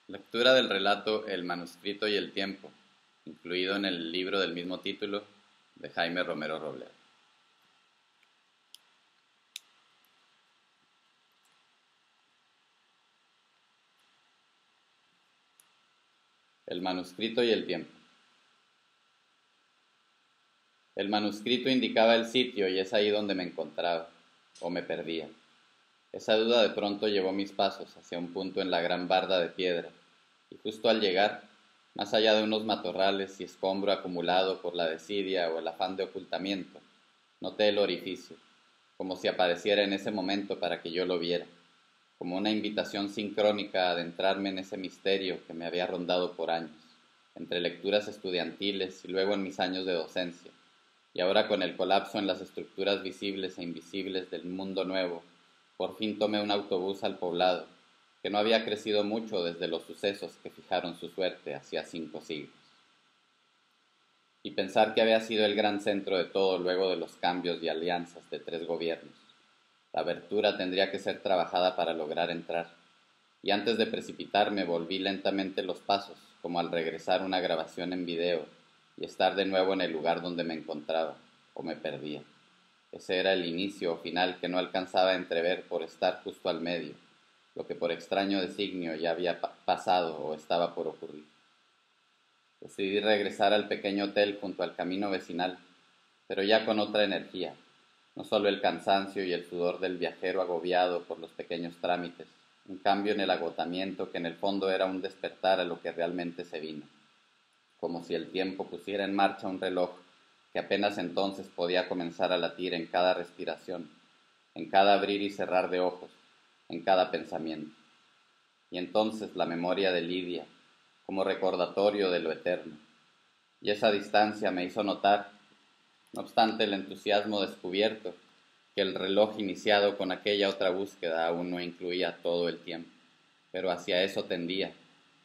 Lectura del relato El manuscrito y el tiempo, incluido en el libro del mismo título de Jaime Romero Robledo. El manuscrito y el tiempo. El manuscrito indicaba el sitio y es ahí donde me encontraba, o me perdía. Esa duda de pronto llevó mis pasos hacia un punto en la gran barda de piedra, y justo al llegar, más allá de unos matorrales y escombro acumulado por la desidia o el afán de ocultamiento, noté el orificio, como si apareciera en ese momento para que yo lo viera, como una invitación sincrónica a adentrarme en ese misterio que me había rondado por años, entre lecturas estudiantiles y luego en mis años de docencia, y ahora con el colapso en las estructuras visibles e invisibles del mundo nuevo, por fin tomé un autobús al poblado, que no había crecido mucho desde los sucesos que fijaron su suerte hacía 5 siglos. Y pensar que había sido el gran centro de todo luego de los cambios y alianzas de 3 gobiernos. La abertura tendría que ser trabajada para lograr entrar, y antes de precipitarme volví lentamente los pasos, como al regresar una grabación en video y estar de nuevo en el lugar donde me encontraba, o me perdía. Ese era el inicio o final que no alcanzaba a entrever por estar justo al medio, lo que por extraño designio ya había pasado o estaba por ocurrir. Decidí regresar al pequeño hotel junto al camino vecinal, pero ya con otra energía, no solo el cansancio y el sudor del viajero agobiado por los pequeños trámites, un cambio en el agotamiento que en el fondo era un despertar a lo que realmente se vino, como si el tiempo pusiera en marcha un reloj que apenas entonces podía comenzar a latir en cada respiración, en cada abrir y cerrar de ojos, en cada pensamiento. Y entonces la memoria de Lidia, como recordatorio de lo eterno. Y esa distancia me hizo notar, no obstante el entusiasmo descubierto, que el reloj iniciado con aquella otra búsqueda aún no incluía todo el tiempo, pero hacia eso tendía.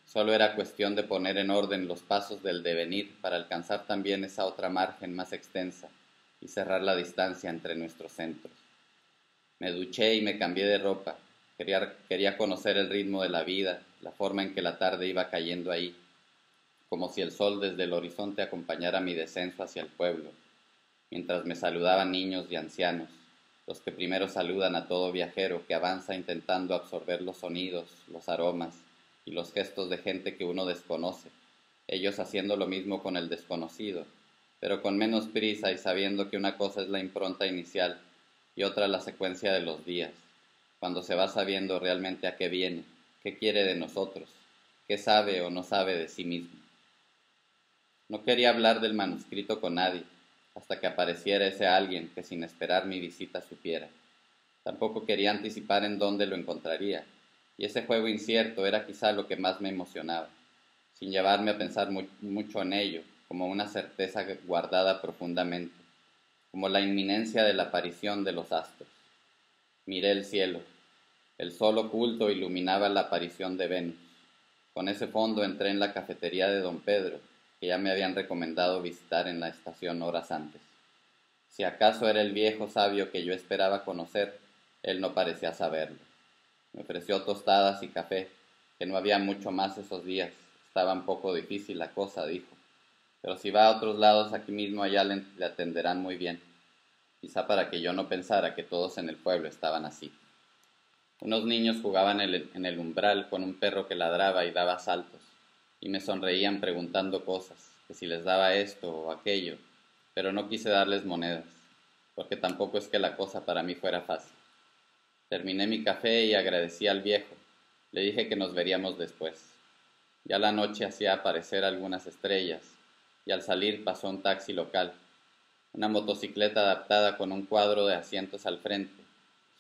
Solo era cuestión de poner en orden los pasos del devenir para alcanzar también esa otra margen más extensa y cerrar la distancia entre nuestros centros. Me duché y me cambié de ropa. Quería conocer el ritmo de la vida, la forma en que la tarde iba cayendo ahí, como si el sol desde el horizonte acompañara mi descenso hacia el pueblo, mientras me saludaban niños y ancianos, los que primero saludan a todo viajero que avanza intentando absorber los sonidos, los aromas y los gestos de gente que uno desconoce, ellos haciendo lo mismo con el desconocido, pero con menos prisa y sabiendo que una cosa es la impronta inicial y otra la secuencia de los días, cuando se va sabiendo realmente a qué viene, qué quiere de nosotros, qué sabe o no sabe de sí mismo. No quería hablar del manuscrito con nadie, hasta que apareciera ese alguien que sin esperar mi visita supiera. Tampoco quería anticipar en dónde lo encontraría, y ese juego incierto era quizá lo que más me emocionaba, sin llevarme a pensar mucho en ello, como una certeza guardada profundamente, como la inminencia de la aparición de los astros. Miré el cielo. El sol oculto iluminaba la aparición de Venus. Con ese fondo entré en la cafetería de don Pedro, que ya me habían recomendado visitar en la estación horas antes. Si acaso era el viejo sabio que yo esperaba conocer, él no parecía saberlo. Me ofreció tostadas y café, que no había mucho más esos días. Estaba un poco difícil la cosa, dijo. Pero si va a otros lados, aquí mismo allá le atenderán muy bien. Quizá para que yo no pensara que todos en el pueblo estaban así. Unos niños jugaban en el umbral con un perro que ladraba y daba saltos, y me sonreían preguntando cosas, que si les daba esto o aquello, pero no quise darles monedas, porque tampoco es que la cosa para mí fuera fácil. Terminé mi café y agradecí al viejo. Le dije que nos veríamos después. Ya la noche hacía aparecer algunas estrellas, y al salir pasó un taxi local, una motocicleta adaptada con un cuadro de asientos al frente.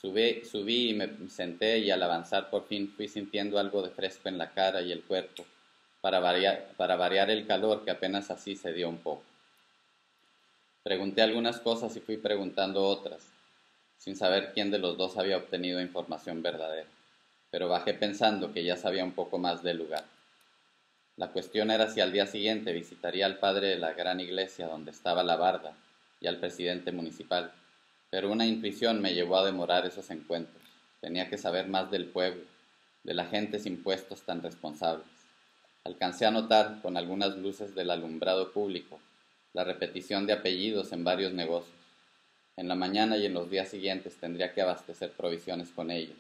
Subí y me senté, y al avanzar por fin fui sintiendo algo de fresco en la cara y el cuerpo, para variar el calor que apenas así se dio un poco. Pregunté algunas cosas y fui preguntando otras, sin saber quién de los dos había obtenido información verdadera, pero bajé pensando que ya sabía un poco más del lugar. La cuestión era si al día siguiente visitaría al padre de la gran iglesia donde estaba la barda y al presidente municipal, pero una intuición me llevó a demorar esos encuentros. Tenía que saber más del pueblo, de la gente sin puestos tan responsables. Alcancé a notar, con algunas luces del alumbrado público, la repetición de apellidos en varios negocios. En la mañana y en los días siguientes tendría que abastecer provisiones con ellos.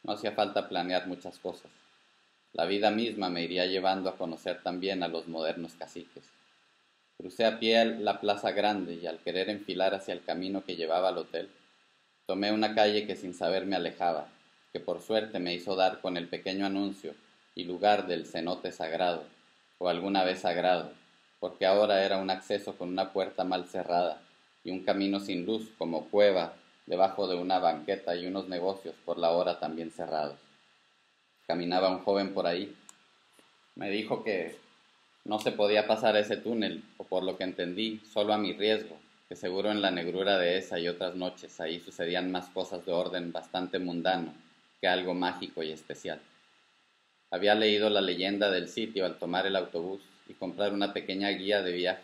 No hacía falta planear muchas cosas. La vida misma me iría llevando a conocer también a los modernos caciques. Crucé a pie la plaza grande y al querer enfilar hacia el camino que llevaba al hotel, tomé una calle que sin saber me alejaba, que por suerte me hizo dar con el pequeño anuncio y lugar del cenote sagrado, o alguna vez sagrado, porque ahora era un acceso con una puerta mal cerrada y un camino sin luz como cueva debajo de una banqueta y unos negocios por la hora también cerrados. Caminaba un joven por ahí. Me dijo que no se podía pasar ese túnel, o por lo que entendí, solo a mi riesgo, que seguro en la negrura de esa y otras noches ahí sucedían más cosas de orden bastante mundano que algo mágico y especial. Había leído la leyenda del sitio al tomar el autobús y comprar una pequeña guía de viaje.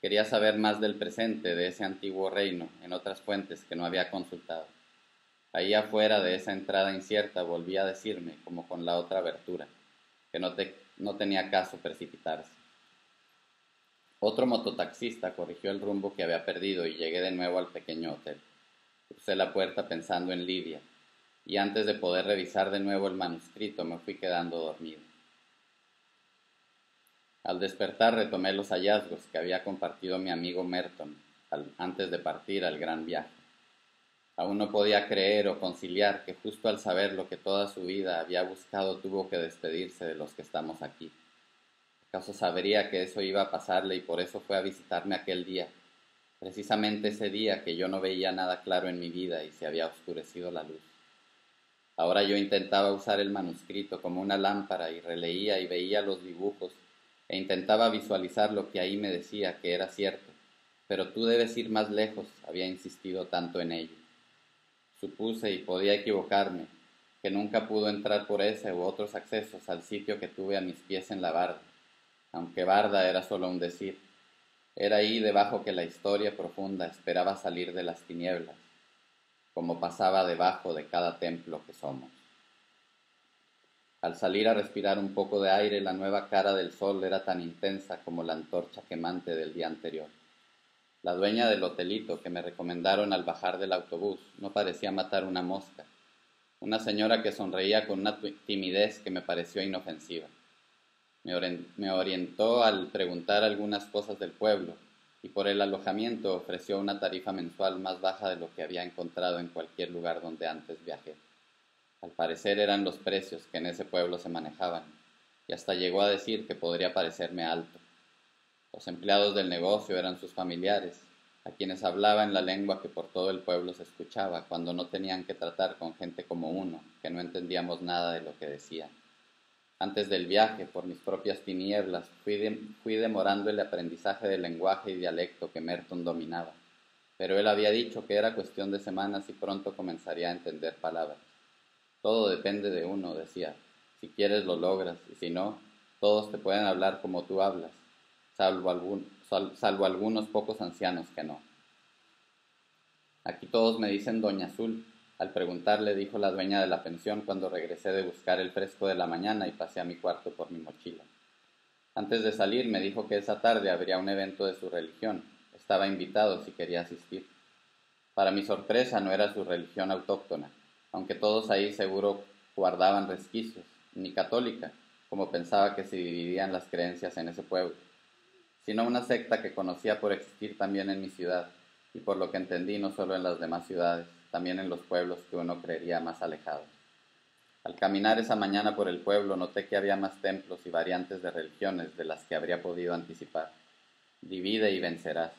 Quería saber más del presente de ese antiguo reino en otras fuentes que no había consultado. Ahí afuera de esa entrada incierta volví a decirme, como con la otra abertura, que no tenía caso precipitarse. Otro mototaxista corrigió el rumbo que había perdido y llegué de nuevo al pequeño hotel. Crucé la puerta pensando en Lidia, y antes de poder revisar de nuevo el manuscrito me fui quedando dormido. Al despertar retomé los hallazgos que había compartido mi amigo Merton antes de partir al gran viaje. Aún no podía creer o conciliar que justo al saber lo que toda su vida había buscado tuvo que despedirse de los que estamos aquí. ¿Acaso sabría que eso iba a pasarle y por eso fue a visitarme aquel día? Precisamente ese día que yo no veía nada claro en mi vida y se había oscurecido la luz. Ahora yo intentaba usar el manuscrito como una lámpara y releía y veía los dibujos e intentaba visualizar lo que ahí me decía que era cierto, pero tú debes ir más lejos, había insistido tanto en ello. Supuse, y podía equivocarme, que nunca pudo entrar por ese u otros accesos al sitio que tuve a mis pies en la barda, aunque barda era solo un decir. Era ahí debajo que la historia profunda esperaba salir de las tinieblas, como pasaba debajo de cada templo que somos. Al salir a respirar un poco de aire, la nueva cara del sol era tan intensa como la antorcha quemante del día anterior. La dueña del hotelito que me recomendaron al bajar del autobús no parecía matar una mosca, una señora que sonreía con una timidez que me pareció inofensiva. Me orientó al preguntar algunas cosas del pueblo y por el alojamiento ofreció una tarifa mensual más baja de lo que había encontrado en cualquier lugar donde antes viajé. Al parecer eran los precios que en ese pueblo se manejaban, y hasta llegó a decir que podría parecerme alto. Los empleados del negocio eran sus familiares, a quienes hablaba en la lengua que por todo el pueblo se escuchaba cuando no tenían que tratar con gente como uno, que no entendíamos nada de lo que decían. Antes del viaje, por mis propias tinieblas, fui demorando el aprendizaje del lenguaje y dialecto que Merton dominaba, pero él había dicho que era cuestión de semanas y pronto comenzaría a entender palabras. Todo depende de uno, decía. Si quieres lo logras, y si no, todos te pueden hablar como tú hablas, salvo algunos pocos ancianos que no. Aquí todos me dicen Doña Azul. Al preguntarle, dijo la dueña de la pensión cuando regresé de buscar el fresco de la mañana y pasé a mi cuarto por mi mochila. Antes de salir me dijo que esa tarde habría un evento de su religión. Estaba invitado si quería asistir. Para mi sorpresa no era su religión autóctona, aunque todos ahí seguro guardaban resquicios, ni católica, como pensaba que se dividían las creencias en ese pueblo, sino una secta que conocía por existir también en mi ciudad, y por lo que entendí no solo en las demás ciudades, también en los pueblos que uno creería más alejados. Al caminar esa mañana por el pueblo noté que había más templos y variantes de religiones de las que habría podido anticipar. Divide y vencerás.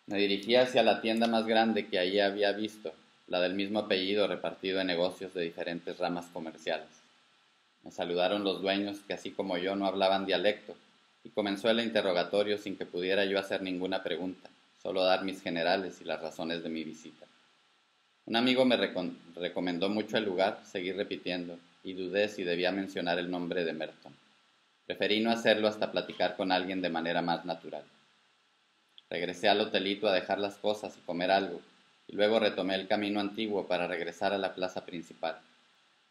Me dirigí hacia la tienda más grande que allí había visto, la del mismo apellido repartido en negocios de diferentes ramas comerciales. Me saludaron los dueños que así como yo no hablaban dialecto, y comenzó el interrogatorio sin que pudiera yo hacer ninguna pregunta, solo dar mis generales y las razones de mi visita. Un amigo me recomendó mucho el lugar, seguí repitiendo, y dudé si debía mencionar el nombre de Merton. Preferí no hacerlo hasta platicar con alguien de manera más natural. Regresé al hotelito a dejar las cosas y comer algo, y luego retomé el camino antiguo para regresar a la plaza principal.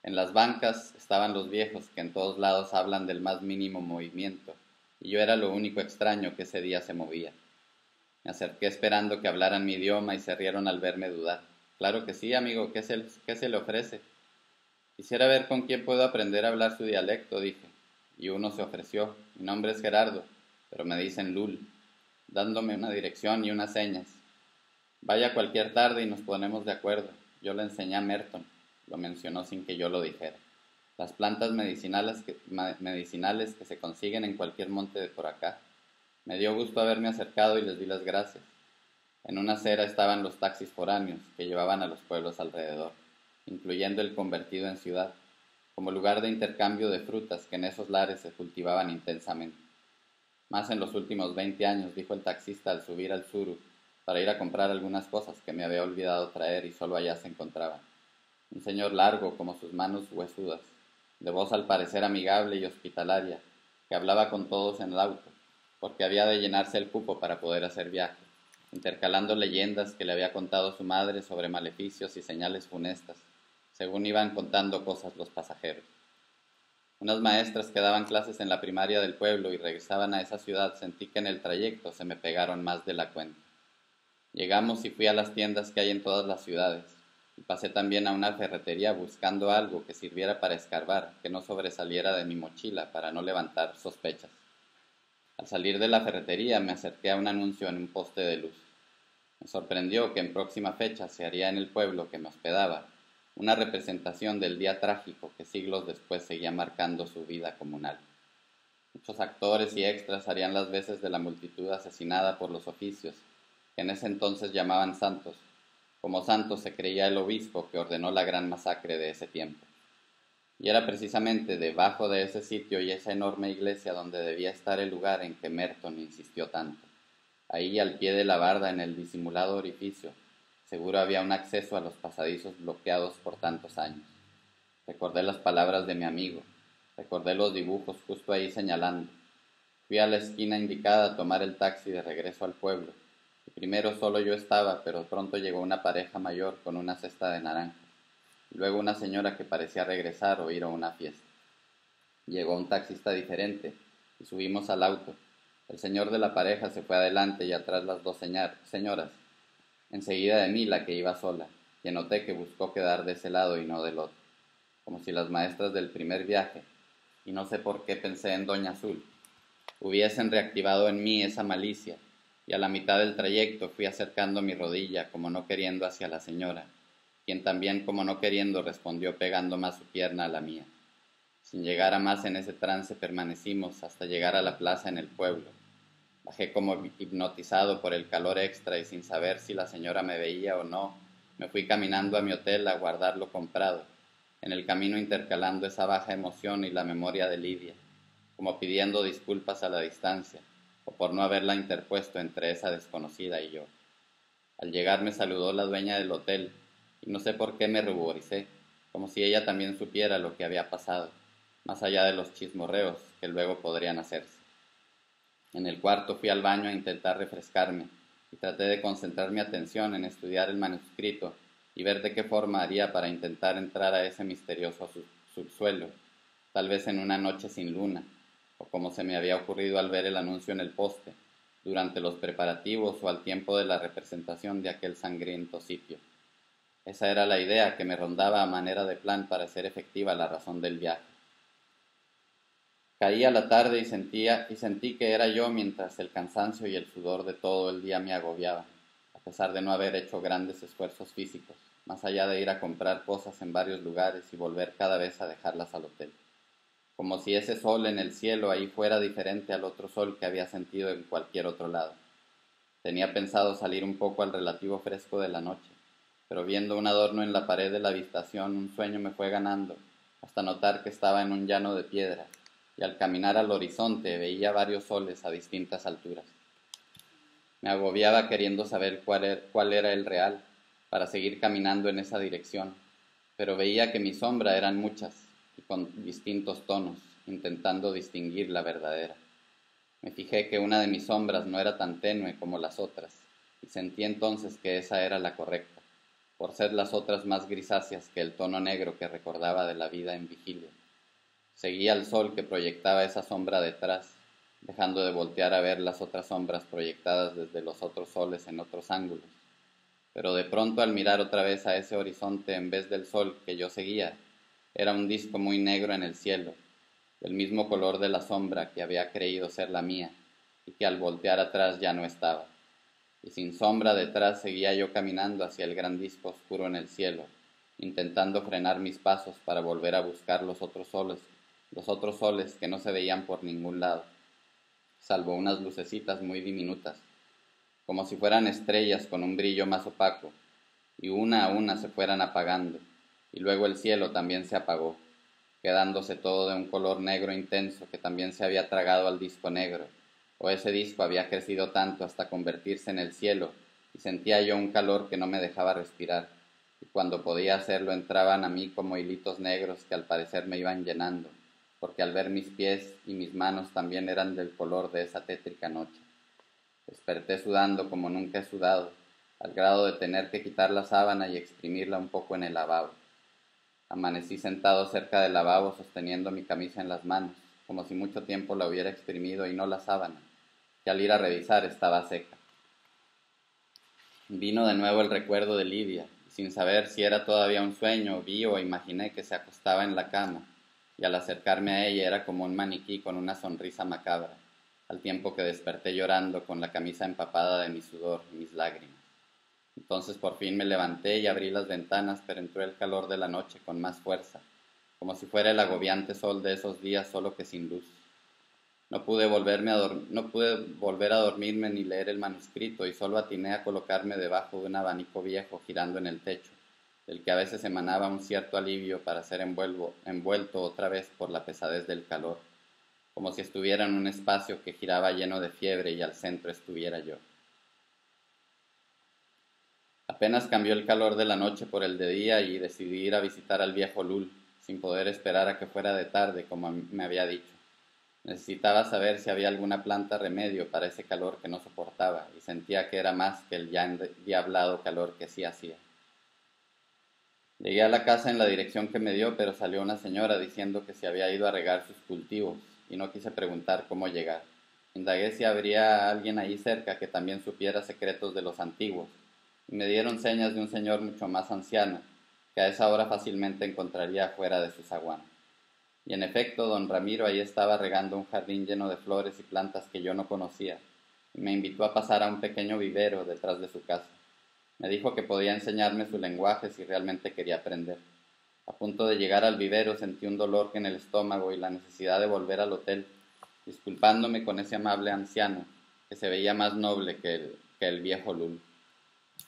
En las bancas estaban los viejos que en todos lados hablan del más mínimo movimiento, y yo era lo único extraño que ese día se movía. Me acerqué esperando que hablaran mi idioma y se rieron al verme dudar. Claro que sí, amigo, ¿qué se le ofrece? Quisiera ver con quién puedo aprender a hablar su dialecto, dije. Y uno se ofreció. Mi nombre es Gerardo, pero me dicen Lul, dándome una dirección y unas señas. Vaya cualquier tarde y nos ponemos de acuerdo. Yo le enseñé a Merton, lo mencionó sin que yo lo dijera. Las plantas medicinales que se consiguen en cualquier monte de por acá. Me dio gusto haberme acercado y les di las gracias. En una acera estaban los taxis foráneos que llevaban a los pueblos alrededor, incluyendo el convertido en ciudad, como lugar de intercambio de frutas que en esos lares se cultivaban intensamente. Más en los últimos 20 años, dijo el taxista al subir al suru, para ir a comprar algunas cosas que me había olvidado traer y solo allá se encontraban. Un señor largo como sus manos huesudas, de voz al parecer amigable y hospitalaria, que hablaba con todos en el auto, porque había de llenarse el cupo para poder hacer viaje, intercalando leyendas que le había contado su madre sobre maleficios y señales funestas, según iban contando cosas los pasajeros. Unas maestras que daban clases en la primaria del pueblo y regresaban a esa ciudad, sentí que en el trayecto se me pegaron más de la cuenta. Llegamos y fui a las tiendas que hay en todas las ciudades, y pasé también a una ferretería buscando algo que sirviera para escarbar, que no sobresaliera de mi mochila para no levantar sospechas. Al salir de la ferretería me acerqué a un anuncio en un poste de luz. Me sorprendió que en próxima fecha se haría en el pueblo que me hospedaba una representación del día trágico que siglos después seguía marcando su vida comunal. Muchos actores y extras harían las veces de la multitud asesinada por los oficios, que en ese entonces llamaban santos. Como santo se creía el obispo que ordenó la gran masacre de ese tiempo. Y era precisamente debajo de ese sitio y esa enorme iglesia donde debía estar el lugar en que Merton insistió tanto. Ahí, al pie de la barda, en el disimulado orificio, seguro había un acceso a los pasadizos bloqueados por tantos años. Recordé las palabras de mi amigo, recordé los dibujos justo ahí señalando. Fui a la esquina indicada a tomar el taxi de regreso al pueblo. Y primero solo yo estaba, pero pronto llegó una pareja mayor con una cesta de naranjas. Y luego una señora que parecía regresar o ir a una fiesta. Llegó un taxista diferente y subimos al auto. El señor de la pareja se fue adelante y atrás las dos señoras. Enseguida de mí la que iba sola, que noté que buscó quedar de ese lado y no del otro, como si las maestras del primer viaje, y no sé por qué pensé en Doña Azul, hubiesen reactivado en mí esa malicia, y a la mitad del trayecto fui acercando mi rodilla como no queriendo hacia la señora, quien también como no queriendo respondió pegando más su pierna a la mía. Sin llegar a más en ese trance permanecimos hasta llegar a la plaza en el pueblo. Bajé como hipnotizado por el calor extra y sin saber si la señora me veía o no, me fui caminando a mi hotel a guardar lo comprado, en el camino intercalando esa baja emoción y la memoria de Lidia, como pidiendo disculpas a la distancia, o por no haberla interpuesto entre esa desconocida y yo. Al llegar me saludó la dueña del hotel, y no sé por qué me ruboricé, como si ella también supiera lo que había pasado, más allá de los chismorreos que luego podrían hacerse. En el cuarto fui al baño a intentar refrescarme y traté de concentrar mi atención en estudiar el manuscrito y ver de qué forma haría para intentar entrar a ese misterioso subsuelo, tal vez en una noche sin luna, o como se me había ocurrido al ver el anuncio en el poste, durante los preparativos o al tiempo de la representación de aquel sangriento sitio. Esa era la idea que me rondaba a manera de plan para hacer efectiva la razón del viaje. Caía la tarde y sentí que era yo mientras el cansancio y el sudor de todo el día me agobiaban, a pesar de no haber hecho grandes esfuerzos físicos, más allá de ir a comprar cosas en varios lugares y volver cada vez a dejarlas al hotel. Como si ese sol en el cielo ahí fuera diferente al otro sol que había sentido en cualquier otro lado. Tenía pensado salir un poco al relativo fresco de la noche, pero viendo un adorno en la pared de la habitación un sueño me fue ganando, hasta notar que estaba en un llano de piedra, y al caminar al horizonte veía varios soles a distintas alturas. Me agobiaba queriendo saber cuál era el real, para seguir caminando en esa dirección, pero veía que mi sombra eran muchas, y con distintos tonos, intentando distinguir la verdadera. Me fijé que una de mis sombras no era tan tenue como las otras, y sentí entonces que esa era la correcta. por ser las otras más grisáceas que el tono negro que recordaba de la vida en vigilia. Seguía al sol que proyectaba esa sombra detrás, dejando de voltear a ver las otras sombras proyectadas desde los otros soles en otros ángulos. Pero de pronto al mirar otra vez a ese horizonte en vez del sol que yo seguía, era un disco muy negro en el cielo, del mismo color de la sombra que había creído ser la mía, y que al voltear atrás ya no estaba. Y sin sombra detrás seguía yo caminando hacia el gran disco oscuro en el cielo, intentando frenar mis pasos para volver a buscar los otros soles que no se veían por ningún lado, salvo unas lucecitas muy diminutas, como si fueran estrellas con un brillo más opaco, y una a una se fueran apagando, y luego el cielo también se apagó, quedándose todo de un color negro intenso que también se había tragado al disco negro, o ese disco había crecido tanto hasta convertirse en el cielo, y sentía yo un calor que no me dejaba respirar, y cuando podía hacerlo entraban a mí como hilitos negros que al parecer me iban llenando, porque al ver mis pies y mis manos también eran del color de esa tétrica noche. Desperté sudando como nunca he sudado, al grado de tener que quitar la sábana y exprimirla un poco en el lavabo. Amanecí sentado cerca del lavabo sosteniendo mi camisa en las manos, como si mucho tiempo la hubiera exprimido y no la sábana, que al ir a revisar estaba seca. Vino de nuevo el recuerdo de Lidia, y sin saber si era todavía un sueño, vi o imaginé que se acostaba en la cama, y al acercarme a ella era como un maniquí con una sonrisa macabra, al tiempo que desperté llorando con la camisa empapada de mi sudor y mis lágrimas. Entonces por fin me levanté y abrí las ventanas, pero entró el calor de la noche con más fuerza, como si fuera el agobiante sol de esos días solo que sin luz. No pude volver a dormirme ni leer el manuscrito y solo atiné a colocarme debajo de un abanico viejo girando en el techo, del que a veces emanaba un cierto alivio para ser envuelto otra vez por la pesadez del calor, como si estuviera en un espacio que giraba lleno de fiebre y al centro estuviera yo. Apenas cambió el calor de la noche por el de día y decidí ir a visitar al viejo Lul, sin poder esperar a que fuera de tarde como me había dicho. Necesitaba saber si había alguna planta remedio para ese calor que no soportaba y sentía que era más que el ya endiablado calor que sí hacía. Llegué a la casa en la dirección que me dio, pero salió una señora diciendo que se había ido a regar sus cultivos y no quise preguntar cómo llegar. Indagué si habría alguien ahí cerca que también supiera secretos de los antiguos y me dieron señas de un señor mucho más anciano que a esa hora fácilmente encontraría fuera de su zaguán. Y en efecto, don Ramiro ahí estaba regando un jardín lleno de flores y plantas que yo no conocía, y me invitó a pasar a un pequeño vivero detrás de su casa. Me dijo que podía enseñarme su lenguaje si realmente quería aprender. A punto de llegar al vivero sentí un dolor en el estómago y la necesidad de volver al hotel, disculpándome con ese amable anciano, que se veía más noble que el viejo Lul.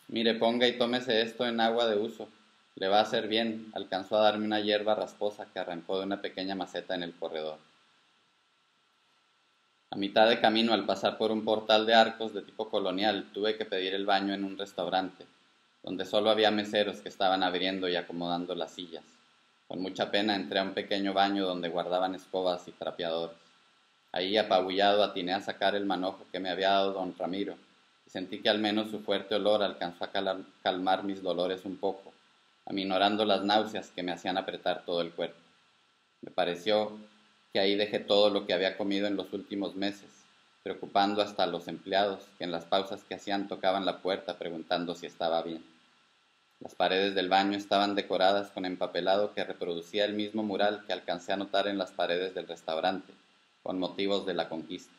Mire, ponga y tómese esto en agua de uso. Le va a hacer bien. Alcanzó a darme una hierba rasposa que arrancó de una pequeña maceta en el corredor. A mitad de camino, al pasar por un portal de arcos de tipo colonial, tuve que pedir el baño en un restaurante, donde solo había meseros que estaban abriendo y acomodando las sillas. Con mucha pena entré a un pequeño baño donde guardaban escobas y trapeadores. Ahí, apabullado, atiné a sacar el manojo que me había dado don Ramiro, y sentí que al menos su fuerte olor alcanzó a calmar mis dolores un poco, aminorando las náuseas que me hacían apretar todo el cuerpo. Me pareció que ahí dejé todo lo que había comido en los últimos meses, preocupando hasta a los empleados que en las pausas que hacían tocaban la puerta preguntando si estaba bien. Las paredes del baño estaban decoradas con empapelado que reproducía el mismo mural que alcancé a notar en las paredes del restaurante, con motivos de la conquista.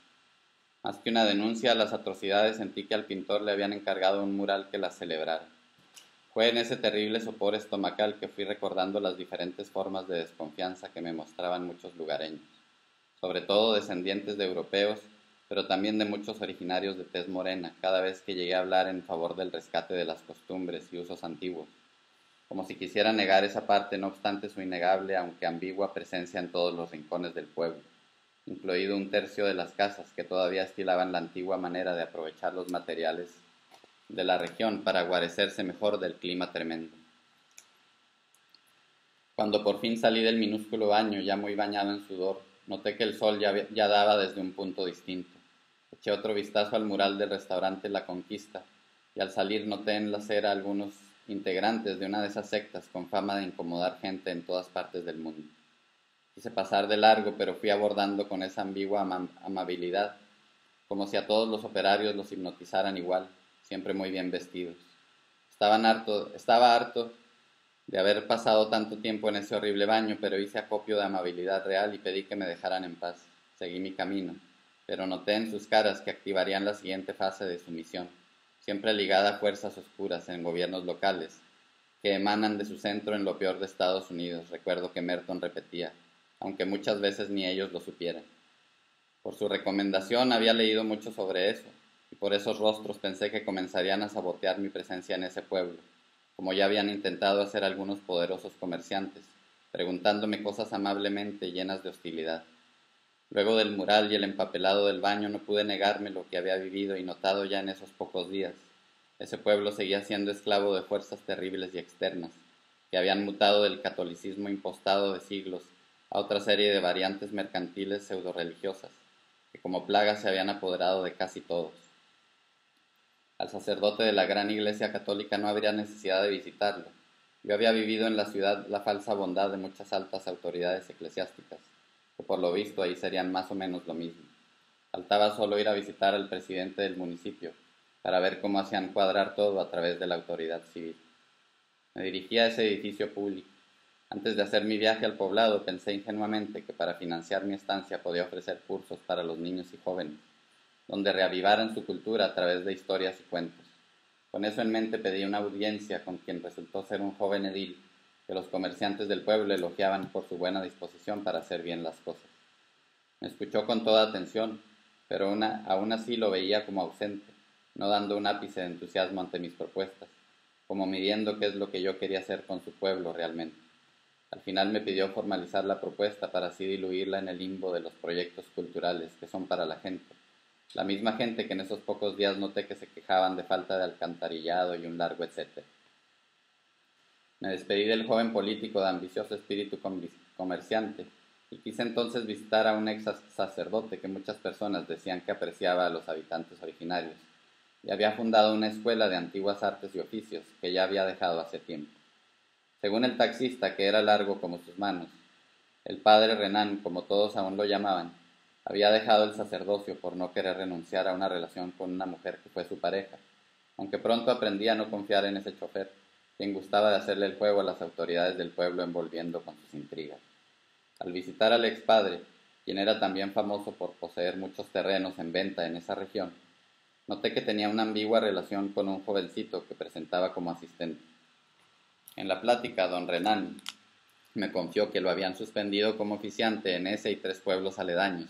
Más que una denuncia a las atrocidades, sentí que al pintor le habían encargado un mural que las celebrara. Fue en ese terrible sopor estomacal que fui recordando las diferentes formas de desconfianza que me mostraban muchos lugareños, sobre todo descendientes de europeos, pero también de muchos originarios de tez morena, cada vez que llegué a hablar en favor del rescate de las costumbres y usos antiguos, como si quisiera negar esa parte no obstante su innegable, aunque ambigua presencia en todos los rincones del pueblo, incluido un tercio de las casas que todavía estilaban la antigua manera de aprovechar los materiales de la región para guarecerse mejor del clima tremendo. Cuando por fin salí del minúsculo baño, ya muy bañado en sudor, noté que el sol ya daba desde un punto distinto. Eché otro vistazo al mural del restaurante La Conquista y al salir noté en la acera algunos integrantes de una de esas sectas con fama de incomodar gente en todas partes del mundo. Quise pasar de largo, pero fui abordando con esa ambigua amabilidad, como si a todos los operarios los hipnotizaran igual, siempre muy bien vestidos. Estaba harto de haber pasado tanto tiempo en ese horrible baño, pero hice acopio de amabilidad real y pedí que me dejaran en paz. Seguí mi camino, pero noté en sus caras que activarían la siguiente fase de su misión, siempre ligada a fuerzas oscuras en gobiernos locales, que emanan de su centro en lo peor de Estados Unidos, recuerdo que Merton repetía, aunque muchas veces ni ellos lo supieran. Por su recomendación había leído mucho sobre eso, y por esos rostros pensé que comenzarían a sabotear mi presencia en ese pueblo, como ya habían intentado hacer algunos poderosos comerciantes, preguntándome cosas amablemente llenas de hostilidad. Luego del mural y el empapelado del baño no pude negarme lo que había vivido y notado ya en esos pocos días. Ese pueblo seguía siendo esclavo de fuerzas terribles y externas, que habían mutado del catolicismo impostado de siglos a otra serie de variantes mercantiles pseudo-religiosas, que como plagas se habían apoderado de casi todos. Al sacerdote de la gran iglesia católica no habría necesidad de visitarlo. Yo había vivido en la ciudad la falsa bondad de muchas altas autoridades eclesiásticas, que por lo visto ahí serían más o menos lo mismo. Faltaba solo ir a visitar al presidente del municipio, para ver cómo hacían cuadrar todo a través de la autoridad civil. Me dirigí a ese edificio público. Antes de hacer mi viaje al poblado pensé ingenuamente que para financiar mi estancia podía ofrecer cursos para los niños y jóvenes, donde reavivaran su cultura a través de historias y cuentos. Con eso en mente pedí una audiencia con quien resultó ser un joven edil, que los comerciantes del pueblo elogiaban por su buena disposición para hacer bien las cosas. Me escuchó con toda atención, pero aún así lo veía como ausente, no dando un ápice de entusiasmo ante mis propuestas, como midiendo qué es lo que yo quería hacer con su pueblo realmente. Al final me pidió formalizar la propuesta para así diluirla en el limbo de los proyectos culturales que son para la gente, la misma gente que en esos pocos días noté que se quejaban de falta de alcantarillado y un largo etcétera. Me despedí del joven político de ambicioso espíritu comerciante y quise entonces visitar a un ex sacerdote que muchas personas decían que apreciaba a los habitantes originarios y había fundado una escuela de antiguas artes y oficios que ya había dejado hace tiempo. Según el taxista, que era largo como sus manos, el padre Renan, como todos aún lo llamaban, había dejado el sacerdocio por no querer renunciar a una relación con una mujer que fue su pareja, aunque pronto aprendí a no confiar en ese chofer, quien gustaba de hacerle el juego a las autoridades del pueblo envolviendo con sus intrigas. Al visitar al expadre, quien era también famoso por poseer muchos terrenos en venta en esa región, noté que tenía una ambigua relación con un jovencito que presentaba como asistente. En la plática, don Renan me confió que lo habían suspendido como oficiante en ese y 3 pueblos aledaños,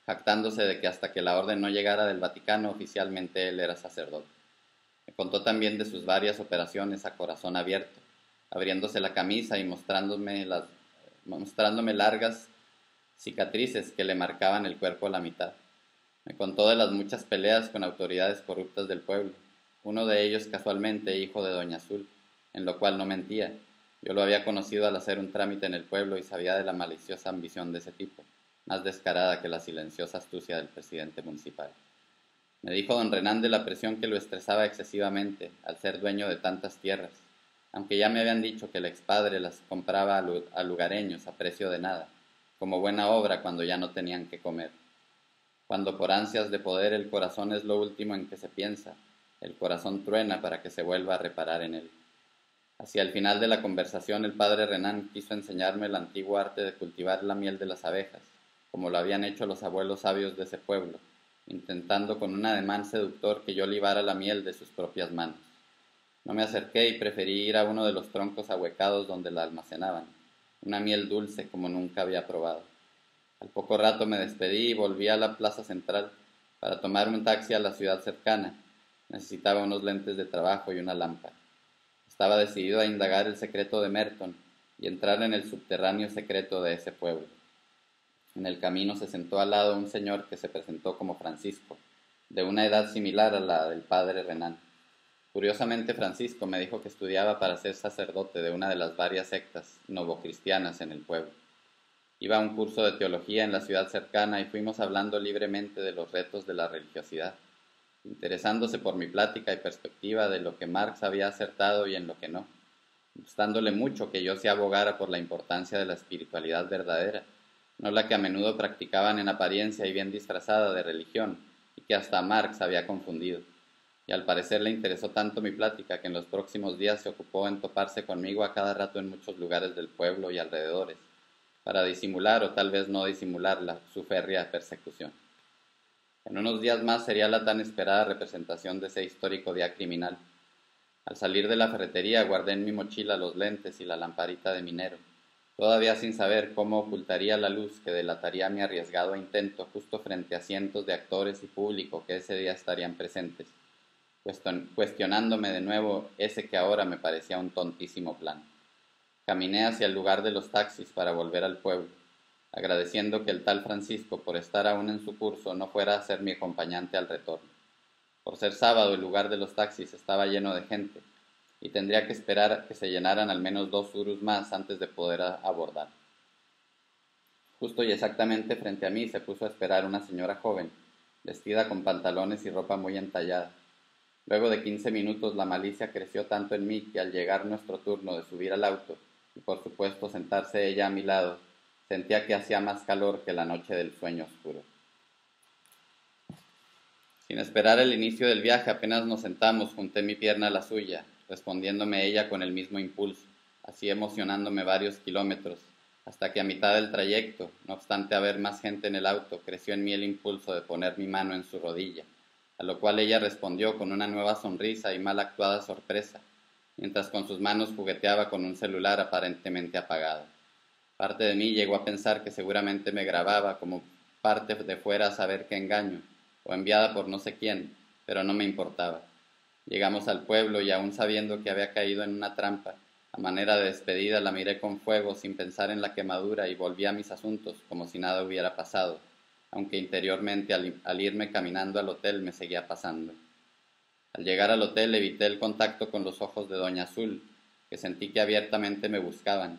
jactándose de que hasta que la orden no llegara del Vaticano oficialmente él era sacerdote. Me contó también de sus varias operaciones a corazón abierto, abriéndose la camisa y mostrándome largas cicatrices que le marcaban el cuerpo a la mitad. Me contó de las muchas peleas con autoridades corruptas del pueblo, uno de ellos casualmente hijo de doña Azul, en lo cual no mentía. Yo lo había conocido al hacer un trámite en el pueblo y sabía de la maliciosa ambición de ese tipo, más descarada que la silenciosa astucia del presidente municipal. Me dijo don Renan de la presión que lo estresaba excesivamente al ser dueño de tantas tierras, aunque ya me habían dicho que el expadre las compraba a lugareños a precio de nada, como buena obra cuando ya no tenían que comer. Cuando por ansias de poder el corazón es lo último en que se piensa, el corazón truena para que se vuelva a reparar en él. Hacia el final de la conversación el padre Renan quiso enseñarme el antiguo arte de cultivar la miel de las abejas, como lo habían hecho los abuelos sabios de ese pueblo, intentando con un ademán seductor que yo libara la miel de sus propias manos. No me acerqué y preferí ir a uno de los troncos ahuecados donde la almacenaban, una miel dulce como nunca había probado. Al poco rato me despedí y volví a la plaza central para tomar un taxi a la ciudad cercana. Necesitaba unos lentes de trabajo y una lámpara. Estaba decidido a indagar el secreto de Merton y entrar en el subterráneo secreto de ese pueblo. En el camino se sentó al lado un señor que se presentó como Francisco, de una edad similar a la del padre Renan. Curiosamente, Francisco me dijo que estudiaba para ser sacerdote de una de las varias sectas novocristianas en el pueblo. Iba a un curso de teología en la ciudad cercana y fuimos hablando libremente de los retos de la religiosidad. interesándose por mi plática y perspectiva de lo que Marx había acertado y en lo que no, gustándole mucho que yo se abogara por la importancia de la espiritualidad verdadera, no la que a menudo practicaban en apariencia y bien disfrazada de religión, y que hasta Marx había confundido. Y al parecer le interesó tanto mi plática que en los próximos días se ocupó en toparse conmigo a cada rato en muchos lugares del pueblo y alrededores, para disimular o tal vez no disimular su férrea persecución. En unos días más sería la tan esperada representación de ese histórico día criminal. Al salir de la ferretería guardé en mi mochila los lentes y la lamparita de minero, todavía sin saber cómo ocultaría la luz que delataría mi arriesgado intento justo frente a cientos de actores y público que ese día estarían presentes, cuestionándome de nuevo ese que ahora me parecía un tontísimo plan. Caminé hacia el lugar de los taxis para volver al pueblo, agradeciendo que el tal Francisco, por estar aún en su curso, no fuera a ser mi acompañante al retorno. Por ser sábado, el lugar de los taxis estaba lleno de gente, y tendría que esperar que se llenaran al menos 2 urus más antes de poder abordar. Justo y exactamente frente a mí se puso a esperar una señora joven, vestida con pantalones y ropa muy entallada. Luego de 15 minutos la malicia creció tanto en mí que al llegar nuestro turno de subir al auto, y por supuesto sentarse ella a mi lado, sentía que hacía más calor que la noche del sueño oscuro. Sin esperar el inicio del viaje, apenas nos sentamos, junté mi pierna a la suya, respondiéndome ella con el mismo impulso, así emocionándome varios kilómetros, hasta que a mitad del trayecto, no obstante haber más gente en el auto, creció en mí el impulso de poner mi mano en su rodilla, a lo cual ella respondió con una nueva sonrisa y mal actuada sorpresa, mientras con sus manos jugueteaba con un celular aparentemente apagado. Parte de mí llegó a pensar que seguramente me grababa como parte de fuera a saber qué engaño, o enviada por no sé quién, pero no me importaba. Llegamos al pueblo y aún sabiendo que había caído en una trampa, a manera de despedida la miré con fuego sin pensar en la quemadura y volví a mis asuntos como si nada hubiera pasado, aunque interiormente al irme caminando al hotel me seguía pasando. Al llegar al hotel evité el contacto con los ojos de Doña Azul, que sentí que abiertamente me buscaban,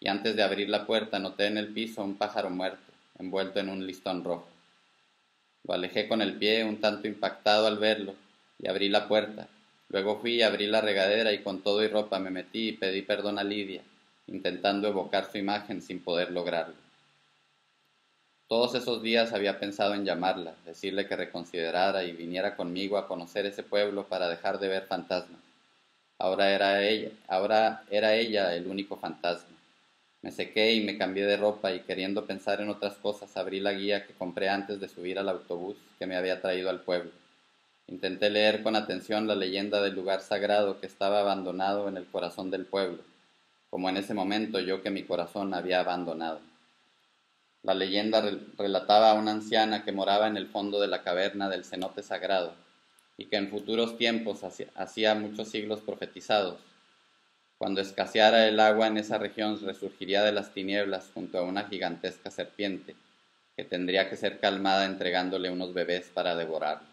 y antes de abrir la puerta noté en el piso un pájaro muerto, envuelto en un listón rojo. Lo alejé con el pie, un tanto impactado al verlo, y abrí la puerta. Luego fui y abrí la regadera y con todo y ropa me metí y pedí perdón a Lidia, intentando evocar su imagen sin poder lograrlo. Todos esos días había pensado en llamarla, decirle que reconsiderara y viniera conmigo a conocer ese pueblo para dejar de ver fantasmas. Ahora era ella el único fantasma. Me sequé y me cambié de ropa y queriendo pensar en otras cosas abrí la guía que compré antes de subir al autobús que me había traído al pueblo. Intenté leer con atención la leyenda del lugar sagrado que estaba abandonado en el corazón del pueblo, como en ese momento yo que mi corazón había abandonado. La leyenda relataba a una anciana que moraba en el fondo de la caverna del cenote sagrado y que en futuros tiempos, hacía muchos siglos profetizados, cuando escaseara el agua en esa región resurgiría de las tinieblas junto a una gigantesca serpiente, que tendría que ser calmada entregándole unos bebés para devorarlos.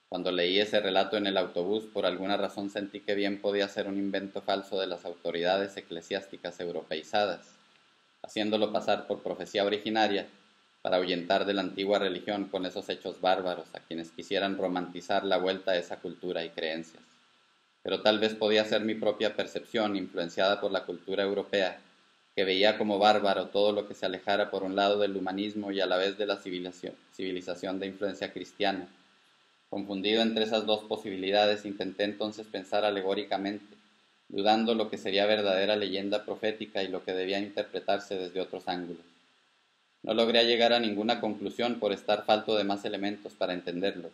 Cuando leí ese relato en el autobús, por alguna razón sentí que bien podía ser un invento falso de las autoridades eclesiásticas europeizadas, haciéndolo pasar por profecía originaria para ahuyentar de la antigua religión con esos hechos bárbaros a quienes quisieran romantizar la vuelta a esa cultura y creencias. Pero tal vez podía ser mi propia percepción, influenciada por la cultura europea, que veía como bárbaro todo lo que se alejara por un lado del humanismo y a la vez de la civilización de influencia cristiana. Confundido entre esas dos posibilidades, intenté entonces pensar alegóricamente, dudando lo que sería verdadera leyenda profética y lo que debía interpretarse desde otros ángulos. No logré llegar a ninguna conclusión por estar falto de más elementos para entenderlo,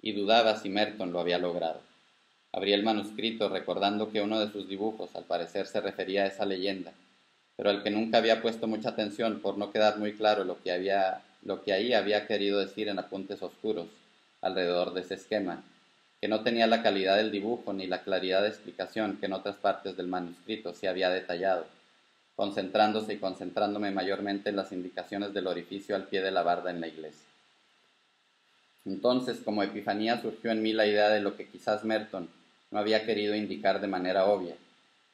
y dudaba si Merton lo había logrado. Abrí el manuscrito recordando que uno de sus dibujos al parecer se refería a esa leyenda, pero al que nunca había puesto mucha atención por no quedar muy claro lo que ahí había querido decir en apuntes oscuros alrededor de ese esquema, que no tenía la calidad del dibujo ni la claridad de explicación que en otras partes del manuscrito se había detallado, concentrándome mayormente en las indicaciones del orificio al pie de la barda en la iglesia. Entonces, como epifanía, surgió en mí la idea de lo que quizás Merton no había querido indicar de manera obvia,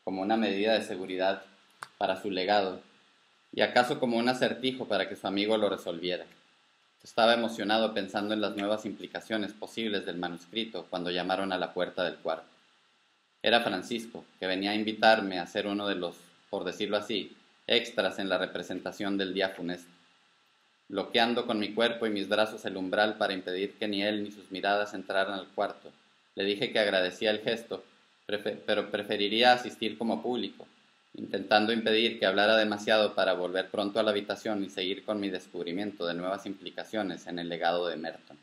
como una medida de seguridad para su legado, y acaso como un acertijo para que su amigo lo resolviera. Estaba emocionado pensando en las nuevas implicaciones posibles del manuscrito cuando llamaron a la puerta del cuarto. Era Francisco, que venía a invitarme a ser uno de los, por decirlo así, extras en la representación del día funesto. Bloqueando con mi cuerpo y mis brazos el umbral para impedir que ni él ni sus miradas entraran al cuarto, le dije que agradecía el gesto, pero preferiría asistir como público, intentando impedir que hablara demasiado para volver pronto a la habitación y seguir con mi descubrimiento de nuevas implicaciones en el legado de Merton.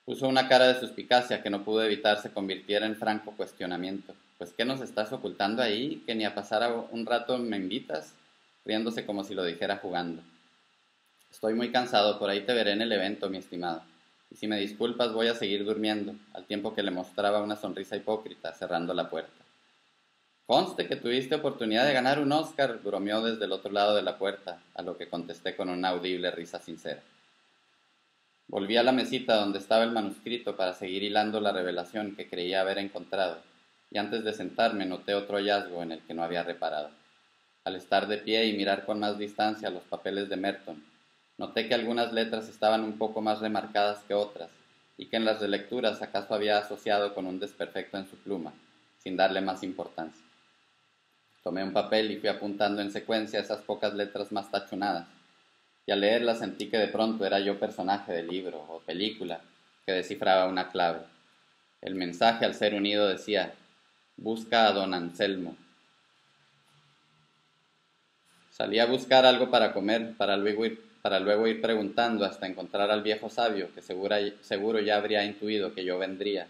Puso una cara de suspicacia que no pudo evitar se convirtiera en franco cuestionamiento. «¿Pues qué nos estás ocultando ahí? ¿Que ni a pasar un rato me invitas?» riéndose como si lo dijera jugando. «Estoy muy cansado, por ahí te veré en el evento, mi estimado. Y si me disculpas voy a seguir durmiendo», al tiempo que le mostraba una sonrisa hipócrita, cerrando la puerta. «Conste que tuviste oportunidad de ganar un Oscar», bromeó desde el otro lado de la puerta, a lo que contesté con una audible risa sincera. Volví a la mesita donde estaba el manuscrito para seguir hilando la revelación que creía haber encontrado, y antes de sentarme noté otro hallazgo en el que no había reparado. Al estar de pie y mirar con más distancia los papeles de Merton, noté que algunas letras estaban un poco más remarcadas que otras, y que en las relecturas acaso había asociado con un desperfecto en su pluma, sin darle más importancia. Tomé un papel y fui apuntando en secuencia esas pocas letras más tachonadas, y al leerlas sentí que de pronto era yo personaje de libro o película que descifraba una clave. El mensaje al ser unido decía: «Busca a don Anselmo». Salí a buscar algo para comer, para luego ir preguntando hasta encontrar al viejo sabio que seguro ya habría intuido que yo vendría,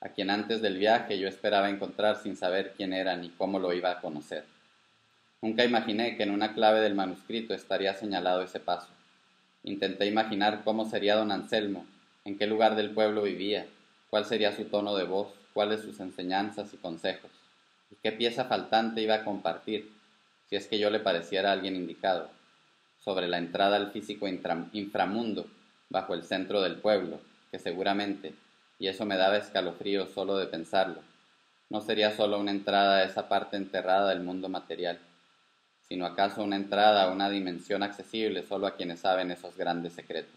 a quien antes del viaje yo esperaba encontrar sin saber quién era ni cómo lo iba a conocer. Nunca imaginé que en una clave del manuscrito estaría señalado ese paso. Intenté imaginar cómo sería don Anselmo, en qué lugar del pueblo vivía, cuál sería su tono de voz, cuáles sus enseñanzas y consejos, y qué pieza faltante iba a compartir, si es que yo le pareciera alguien indicado, sobre la entrada al físico inframundo, bajo el centro del pueblo, que seguramente, y eso me daba escalofríos solo de pensarlo, no sería solo una entrada a esa parte enterrada del mundo material, sino acaso una entrada a una dimensión accesible solo a quienes saben esos grandes secretos.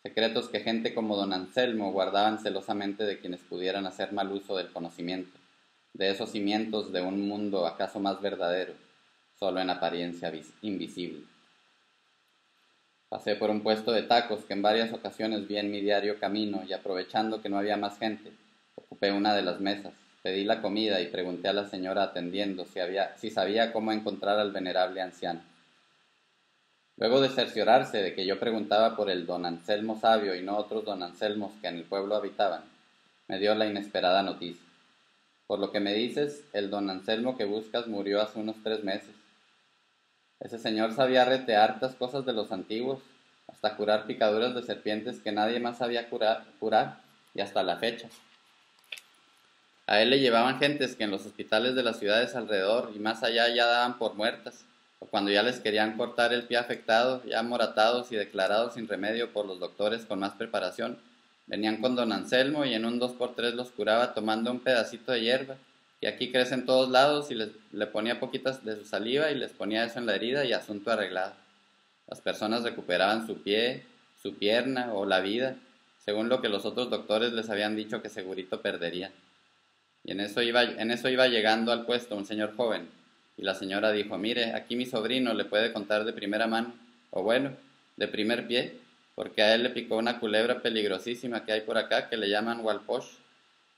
Secretos que gente como don Anselmo guardaban celosamente de quienes pudieran hacer mal uso del conocimiento, de esos cimientos de un mundo acaso más verdadero, solo en apariencia invisible. Pasé por un puesto de tacos que en varias ocasiones vi en mi diario camino y aprovechando que no había más gente, ocupé una de las mesas. Pedí la comida y pregunté a la señora atendiendo si sabía cómo encontrar al venerable anciano. Luego de cerciorarse de que yo preguntaba por el don Anselmo sabio y no otros don Anselmos que en el pueblo habitaban, me dio la inesperada noticia. «Por lo que me dices, el don Anselmo que buscas murió hace unos 3 meses. Ese señor sabía rete hartas cosas de los antiguos, hasta curar picaduras de serpientes que nadie más sabía curar y hasta la fecha. A él le llevaban gentes que en los hospitales de las ciudades alrededor y más allá ya daban por muertas, o cuando ya les querían cortar el pie afectado, ya moratados y declarados sin remedio por los doctores con más preparación, venían con don Anselmo y en un 2x3 los curaba tomando un pedacito de hierba, y aquí crece en todos lados, y le ponía poquitas de su saliva y les ponía eso en la herida y asunto arreglado. Las personas recuperaban su pie, su pierna o la vida, según lo que los otros doctores les habían dicho que segurito perderían. Y en eso iba llegando al puesto un señor joven, y la señora dijo: «Mire, aquí mi sobrino le puede contar de primera mano, o bueno, de primer pie, porque a él le picó una culebra peligrosísima que hay por acá que le llaman Walposh».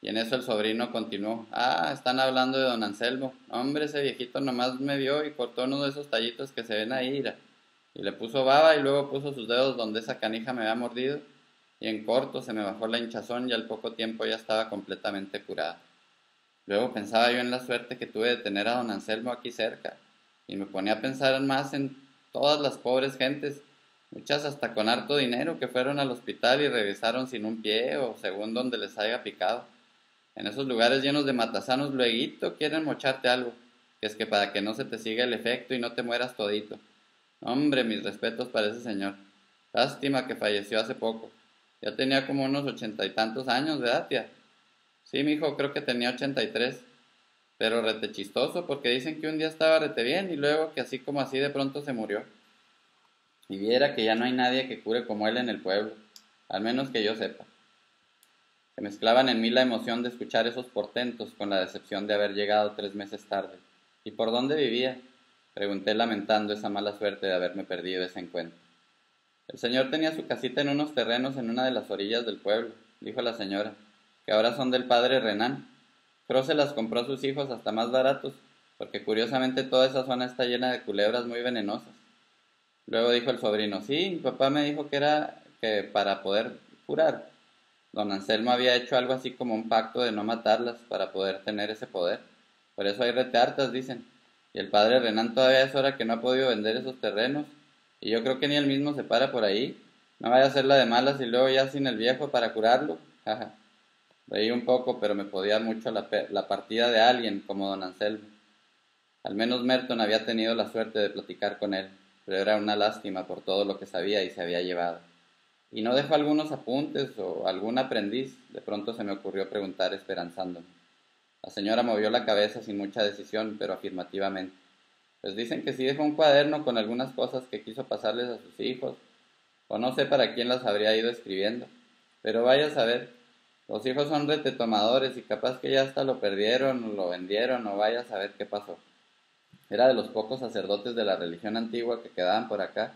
Y en eso el sobrino continuó: «Ah, están hablando de don Anselmo. Hombre, ese viejito nomás me vio y cortó uno de esos tallitos que se ven ahí, y le puso baba y luego puso sus dedos donde esa canija me había mordido, y en corto se me bajó la hinchazón y al poco tiempo ya estaba completamente curada». Luego pensaba yo en la suerte que tuve de tener a don Anselmo aquí cerca, y me ponía a pensar más en todas las pobres gentes, muchas hasta con harto dinero, que fueron al hospital y regresaron sin un pie o según donde les haya picado. En esos lugares llenos de matasanos lueguito quieren mocharte algo, que es que para que no se te siga el efecto y no te mueras todito. Hombre, mis respetos para ese señor. Lástima que falleció hace poco. Ya tenía como unos 80 y tantos años, ¿verdad, tía? Sí, mijo, creo que tenía 83, pero rete chistoso porque dicen que un día estaba rete bien y luego que así como así de pronto se murió. y viera que ya no hay nadie que cure como él en el pueblo, al menos que yo sepa. Se mezclaban en mí la emoción de escuchar esos portentos con la decepción de haber llegado 3 meses tarde. ¿Y por dónde vivía? Pregunté lamentando esa mala suerte de haberme perdido ese encuentro. El señor tenía su casita en unos terrenos en una de las orillas del pueblo, dijo la señora, que ahora son del padre Renán. Creo se las compró a sus hijos hasta más baratos, porque curiosamente toda esa zona está llena de culebras muy venenosas. Luego dijo el sobrino, sí, mi papá me dijo que era que para poder curar. Don Anselmo había hecho algo así como un pacto de no matarlas para poder tener ese poder. Por eso hay reteartas, dicen. Y el padre Renán todavía es hora que no ha podido vender esos terrenos. Y yo creo que ni él mismo se para por ahí. No vaya a hacer la de malas y luego ya sin el viejo para curarlo. Jaja. Reí un poco, pero me podía mucho la partida de alguien como don Anselmo. Al menos Merton había tenido la suerte de platicar con él, pero era una lástima por todo lo que sabía y se había llevado. ¿Y no dejó algunos apuntes o algún aprendiz? De pronto se me ocurrió preguntar esperanzándome. La señora movió la cabeza sin mucha decisión, pero afirmativamente. Pues dicen que sí dejó un cuaderno con algunas cosas que quiso pasarles a sus hijos, o no sé para quién las habría ido escribiendo. Pero vaya a saber, los hijos son retetomadores y capaz que ya hasta lo perdieron o lo vendieron o vaya a saber qué pasó. Era de los pocos sacerdotes de la religión antigua que quedaban por acá,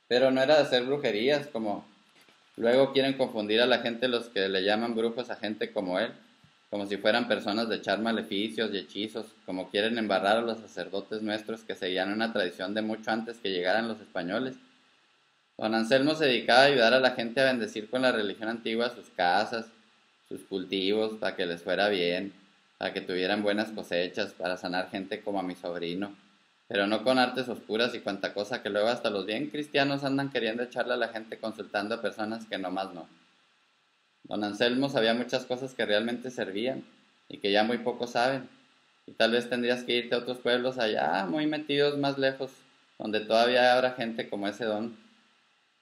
pero no era de hacer brujerías como luego quieren confundir a la gente los que le llaman brujos a gente como él, como si fueran personas de echar maleficios y hechizos, como quieren embarrar a los sacerdotes nuestros que seguían una tradición de mucho antes que llegaran los españoles. Don Anselmo se dedicaba a ayudar a la gente a bendecir con la religión antigua sus casas, sus cultivos, para que les fuera bien, para que tuvieran buenas cosechas, para sanar gente como a mi sobrino, pero no con artes oscuras y cuanta cosa que luego hasta los bien cristianos andan queriendo echarle a la gente consultando a personas que nomás no. Don Anselmo sabía muchas cosas que realmente servían y que ya muy pocos saben, y tal vez tendrías que irte a otros pueblos allá, muy metidos más lejos, donde todavía habrá gente como ese don.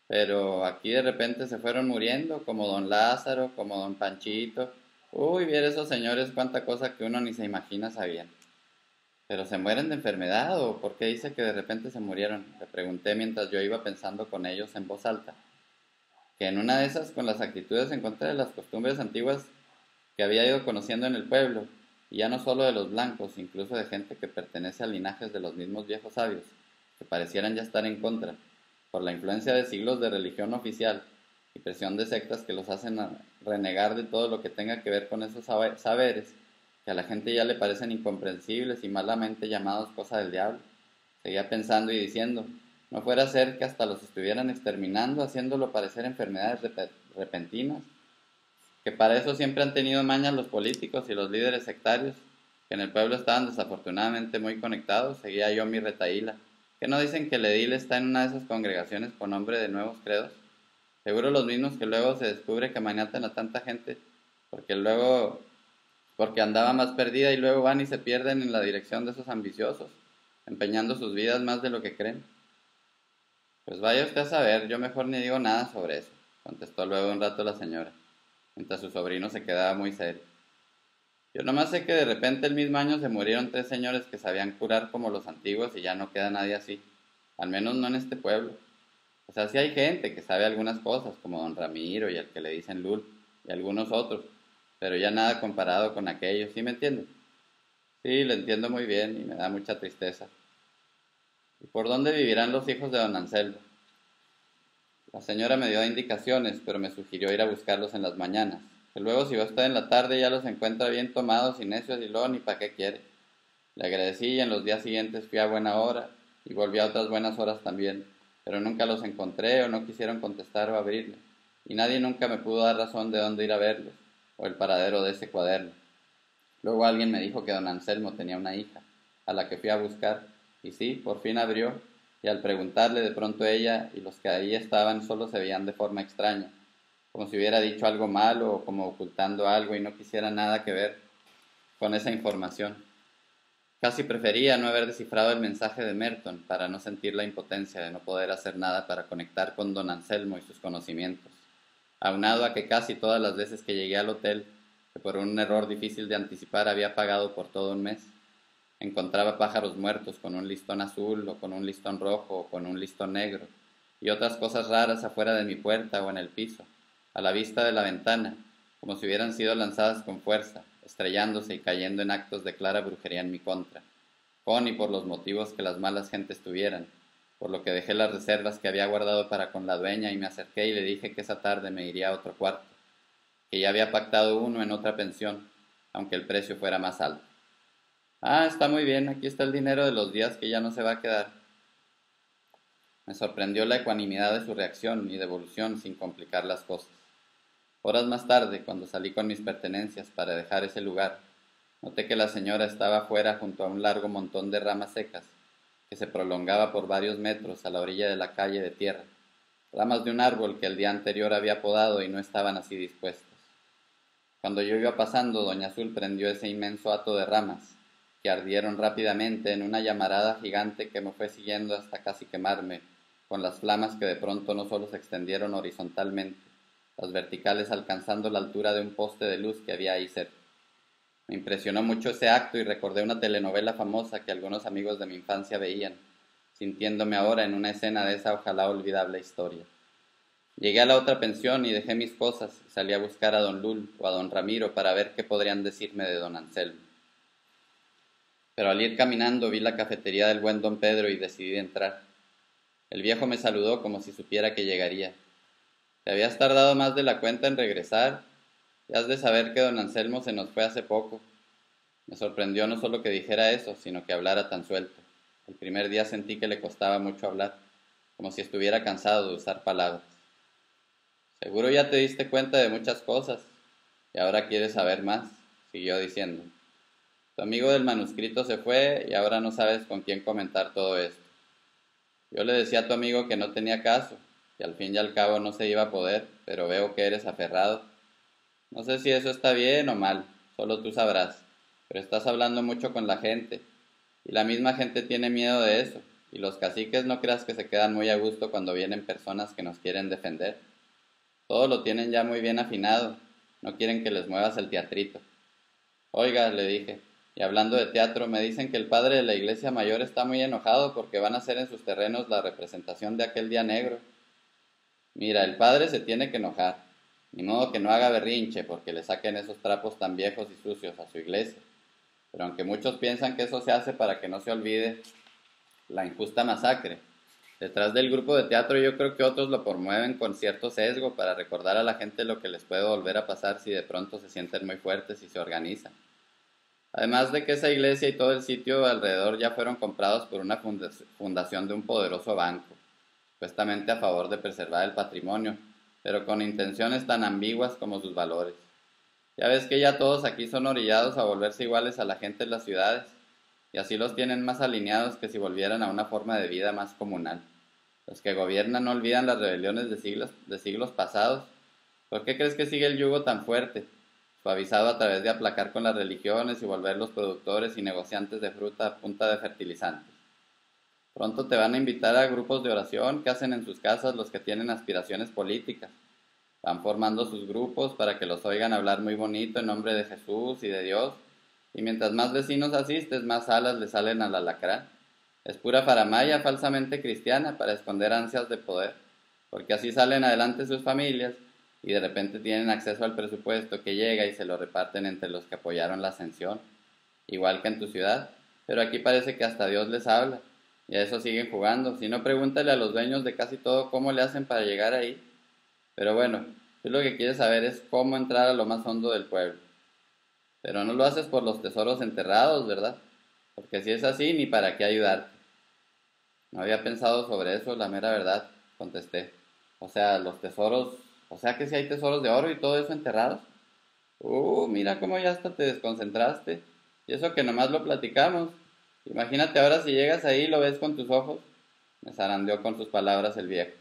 Pero aquí de repente se fueron muriendo, como don Lázaro, como don Panchito. Uy, viera esos señores cuánta cosa que uno ni se imagina sabían. ¿Pero se mueren de enfermedad o por qué dice que de repente se murieron? Le pregunté mientras yo iba pensando con ellos en voz alta. Que en una de esas, con las actitudes en contra de las costumbres antiguas que había ido conociendo en el pueblo, y ya no solo de los blancos, incluso de gente que pertenece a linajes de los mismos viejos sabios, que parecieran ya estar en contra, por la influencia de siglos de religión oficial y presión de sectas que los hacen renegar de todo lo que tenga que ver con esos saberes, que a la gente ya le parecen incomprensibles y malamente llamados cosa del diablo. Seguía pensando y diciendo, no fuera a ser que hasta los estuvieran exterminando, haciéndolo parecer enfermedades repentinas, que para eso siempre han tenido mañas los políticos y los líderes sectarios, que en el pueblo estaban desafortunadamente muy conectados. Seguía yo mi retaíla. ¿Que no dicen que el edil está en una de esas congregaciones con nombre de nuevos credos? Seguro los mismos que luego se descubre que maniatan a tanta gente, porque andaba más perdida y luego van y se pierden en la dirección de esos ambiciosos, empeñando sus vidas más de lo que creen. Pues vaya usted a saber, yo mejor ni digo nada sobre eso, contestó luego un rato la señora, mientras su sobrino se quedaba muy serio. Yo nomás sé que de repente el mismo año se murieron 3 señores que sabían curar como los antiguos y ya no queda nadie así, al menos no en este pueblo. O sea, sí hay gente que sabe algunas cosas, como don Ramiro y el que le dicen Lul, y algunos otros, pero ya nada comparado con aquellos, ¿sí me entiende? Sí, lo entiendo muy bien y me da mucha tristeza. ¿Y por dónde vivirán los hijos de don Anselmo? La señora me dio indicaciones, pero me sugirió ir a buscarlos en las mañanas, que luego si va usted en la tarde ya los encuentra bien tomados y necios y luego ni para qué quiere. Le agradecí y en los días siguientes fui a buena hora y volví a otras buenas horas también, pero nunca los encontré o no quisieron contestar o abrirme, y nadie nunca me pudo dar razón de dónde ir a verlos o el paradero de ese cuaderno. Luego alguien me dijo que don Anselmo tenía una hija, a la que fui a buscar, y sí, por fin abrió, y al preguntarle de pronto ella y los que ahí estaban solo se veían de forma extraña, como si hubiera dicho algo malo o como ocultando algo y no quisiera nada que ver con esa información. Casi prefería no haber descifrado el mensaje de Merton para no sentir la impotencia de no poder hacer nada para conectar con don Anselmo y sus conocimientos, aunado a que casi todas las veces que llegué al hotel, que por un error difícil de anticipar había pagado por todo un mes, encontraba pájaros muertos con un listón azul o con un listón rojo o con un listón negro, y otras cosas raras afuera de mi puerta o en el piso, a la vista de la ventana, como si hubieran sido lanzadas con fuerza, estrellándose y cayendo en actos de clara brujería en mi contra, con y por los motivos que las malas gentes tuvieran, por lo que dejé las reservas que había guardado para con la dueña y me acerqué y le dije que esa tarde me iría a otro cuarto, que ya había pactado uno en otra pensión, aunque el precio fuera más alto. Ah, está muy bien, aquí está el dinero de los días que ya no se va a quedar. Me sorprendió la ecuanimidad de su reacción y devolución sin complicar las cosas. Horas más tarde, cuando salí con mis pertenencias para dejar ese lugar, noté que la señora estaba fuera junto a un largo montón de ramas secas que se prolongaba por varios metros a la orilla de la calle de tierra, ramas de un árbol que el día anterior había podado y no estaban así dispuestas. Cuando yo iba pasando, doña Azul prendió ese inmenso hato de ramas, que ardieron rápidamente en una llamarada gigante que me fue siguiendo hasta casi quemarme, con las flamas que de pronto no solo se extendieron horizontalmente, las verticales alcanzando la altura de un poste de luz que había ahí cerca. Me impresionó mucho ese acto y recordé una telenovela famosa que algunos amigos de mi infancia veían, sintiéndome ahora en una escena de esa ojalá olvidable historia. Llegué a la otra pensión y dejé mis cosas y salí a buscar a don Lul o a don Ramiro para ver qué podrían decirme de don Anselmo. Pero al ir caminando vi la cafetería del buen don Pedro y decidí entrar. El viejo me saludó como si supiera que llegaría. ¿Te habías tardado más de la cuenta en regresar? Ya has de saber que don Anselmo se nos fue hace poco. Me sorprendió no solo que dijera eso, sino que hablara tan suelto. El primer día sentí que le costaba mucho hablar, como si estuviera cansado de usar palabras. Seguro ya te diste cuenta de muchas cosas, y ahora quieres saber más, siguió diciendo. Tu amigo del manuscrito se fue y ahora no sabes con quién comentar todo esto. Yo le decía a tu amigo que no tenía caso, que al fin y al cabo no se iba a poder, pero veo que eres aferrado. No sé si eso está bien o mal, solo tú sabrás, pero estás hablando mucho con la gente, y la misma gente tiene miedo de eso, y los caciques no creas que se quedan muy a gusto cuando vienen personas que nos quieren defender. Todo lo tienen ya muy bien afinado, no quieren que les muevas el teatrito. Oiga, le dije, y hablando de teatro, me dicen que el padre de la iglesia mayor está muy enojado porque van a hacer en sus terrenos la representación de aquel día negro. Mira, el padre se tiene que enojar, ni modo que no haga berrinche porque le saquen esos trapos tan viejos y sucios a su iglesia. Pero aunque muchos piensan que eso se hace para que no se olvide la injusta masacre, detrás del grupo de teatro yo creo que otros lo promueven con cierto sesgo para recordar a la gente lo que les puede volver a pasar si de pronto se sienten muy fuertes y se organizan. Además de que esa iglesia y todo el sitio alrededor ya fueron comprados por una fundación de un poderoso banco, supuestamente a favor de preservar el patrimonio, pero con intenciones tan ambiguas como sus valores. Ya ves que ya todos aquí son orillados a volverse iguales a la gente en las ciudades, y así los tienen más alineados que si volvieran a una forma de vida más comunal. Los que gobiernan no olvidan las rebeliones de siglos pasados. ¿Por qué crees que sigue el yugo tan fuerte, suavizado a través de aplacar con las religiones y volver los productores y negociantes de fruta a punta de fertilizantes? Pronto te van a invitar a grupos de oración que hacen en sus casas los que tienen aspiraciones políticas. Van formando sus grupos para que los oigan hablar muy bonito en nombre de Jesús y de Dios, y mientras más vecinos asistes, más alas le salen al alacrán. Es pura faramaya falsamente cristiana para esconder ansias de poder, porque así salen adelante sus familias y de repente tienen acceso al presupuesto que llega y se lo reparten entre los que apoyaron la ascensión, igual que en tu ciudad, pero aquí parece que hasta Dios les habla, y a eso siguen jugando. Si no, pregúntale a los dueños de casi todo cómo le hacen para llegar ahí. Pero bueno, tú lo que quieres saber es cómo entrar a lo más hondo del pueblo. Pero no lo haces por los tesoros enterrados, ¿verdad? Porque si es así, ni para qué ayudarte. No había pensado sobre eso, la mera verdad, contesté. O sea, los tesoros, o sea que si hay tesoros de oro y todo eso enterrados. Mira cómo ya hasta te desconcentraste. Y eso que nomás lo platicamos. Imagínate ahora si llegas ahí y lo ves con tus ojos. Me zarandeó con sus palabras el viejo.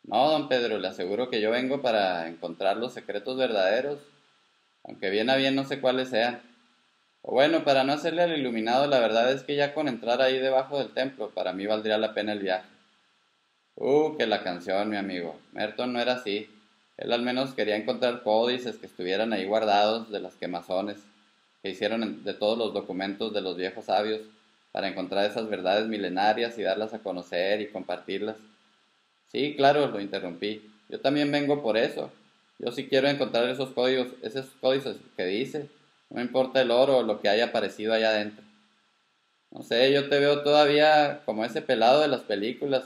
No, don Pedro, le aseguro que yo vengo para encontrar los secretos verdaderos, aunque bien a bien no sé cuáles sean. O bueno, para no hacerle al iluminado, la verdad es que ya con entrar ahí debajo del templo, para mí valdría la pena el viaje. Que la canción, mi amigo. Merton no era así. Él al menos quería encontrar códices que estuvieran ahí guardados de las quemazones, que hicieron de todos los documentos de los viejos sabios, para encontrar esas verdades milenarias y darlas a conocer y compartirlas. Sí, claro, lo interrumpí. Yo también vengo por eso. Yo sí quiero encontrar esos códigos que dice. No me importa el oro o lo que haya aparecido allá adentro. No sé, yo te veo todavía como ese pelado de las películas,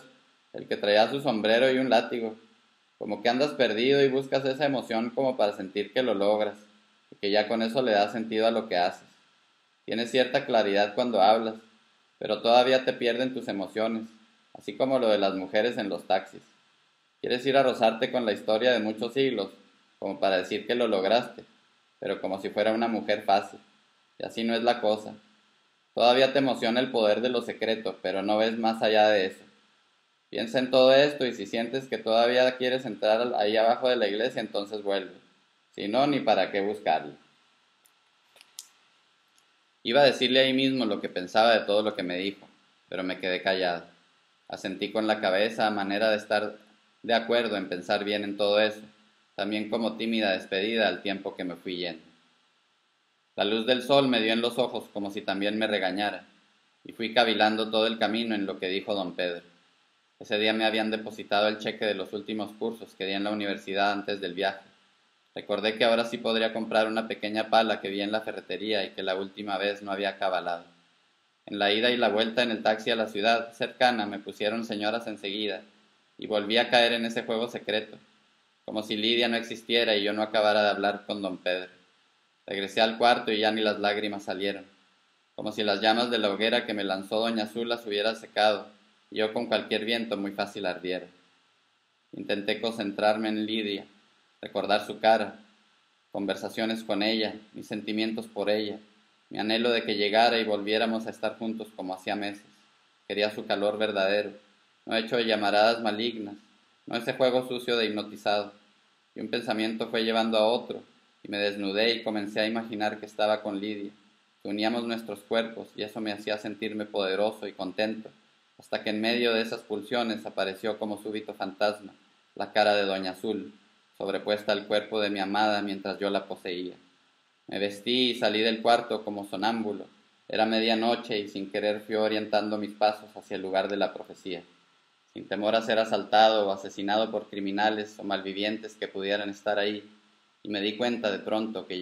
el que traía su sombrero y un látigo. Como que andas perdido y buscas esa emoción como para sentir que lo logras, y que ya con eso le da sentido a lo que haces. Tienes cierta claridad cuando hablas, pero todavía te pierden tus emociones, así como lo de las mujeres en los taxis. Quieres ir a rozarte con la historia de muchos siglos, como para decir que lo lograste, pero como si fuera una mujer fácil. Y así no es la cosa. Todavía te emociona el poder de lo secreto, pero no ves más allá de eso. Piensa en todo esto y si sientes que todavía quieres entrar ahí abajo de la iglesia, entonces vuelve. Si no, ni para qué buscarlo. Iba a decirle ahí mismo lo que pensaba de todo lo que me dijo, pero me quedé callado. Asentí con la cabeza a manera de estar de acuerdo en pensar bien en todo eso, también como tímida despedida al tiempo que me fui yendo. La luz del sol me dio en los ojos como si también me regañara, y fui cavilando todo el camino en lo que dijo don Pedro. Ese día me habían depositado el cheque de los últimos cursos que di en la universidad antes del viaje. Recordé que ahora sí podría comprar una pequeña pala que vi en la ferretería y que la última vez no había cabalado. En la ida y la vuelta en el taxi a la ciudad cercana me pusieron señoras enseguida, y volví a caer en ese juego secreto, como si Lidia no existiera y yo no acabara de hablar con don Pedro. Regresé al cuarto y ya ni las lágrimas salieron, como si las llamas de la hoguera que me lanzó doña Azul las hubiera secado, y yo con cualquier viento muy fácil ardiera. Intenté concentrarme en Lidia, recordar su cara, conversaciones con ella, mis sentimientos por ella, mi anhelo de que llegara y volviéramos a estar juntos como hacía meses. Quería su calor verdadero, no hecho de llamaradas malignas, no ese juego sucio de hipnotizado. Y un pensamiento fue llevando a otro, y me desnudé y comencé a imaginar que estaba con Lidia, que uníamos nuestros cuerpos, y eso me hacía sentirme poderoso y contento, hasta que en medio de esas pulsiones apareció como súbito fantasma la cara de doña Azul, sobrepuesta al cuerpo de mi amada mientras yo la poseía. Me vestí y salí del cuarto como sonámbulo. Era medianoche y sin querer fui orientando mis pasos hacia el lugar de la profecía, sin temor a ser asaltado o asesinado por criminales o malvivientes que pudieran estar ahí, y me di cuenta de pronto que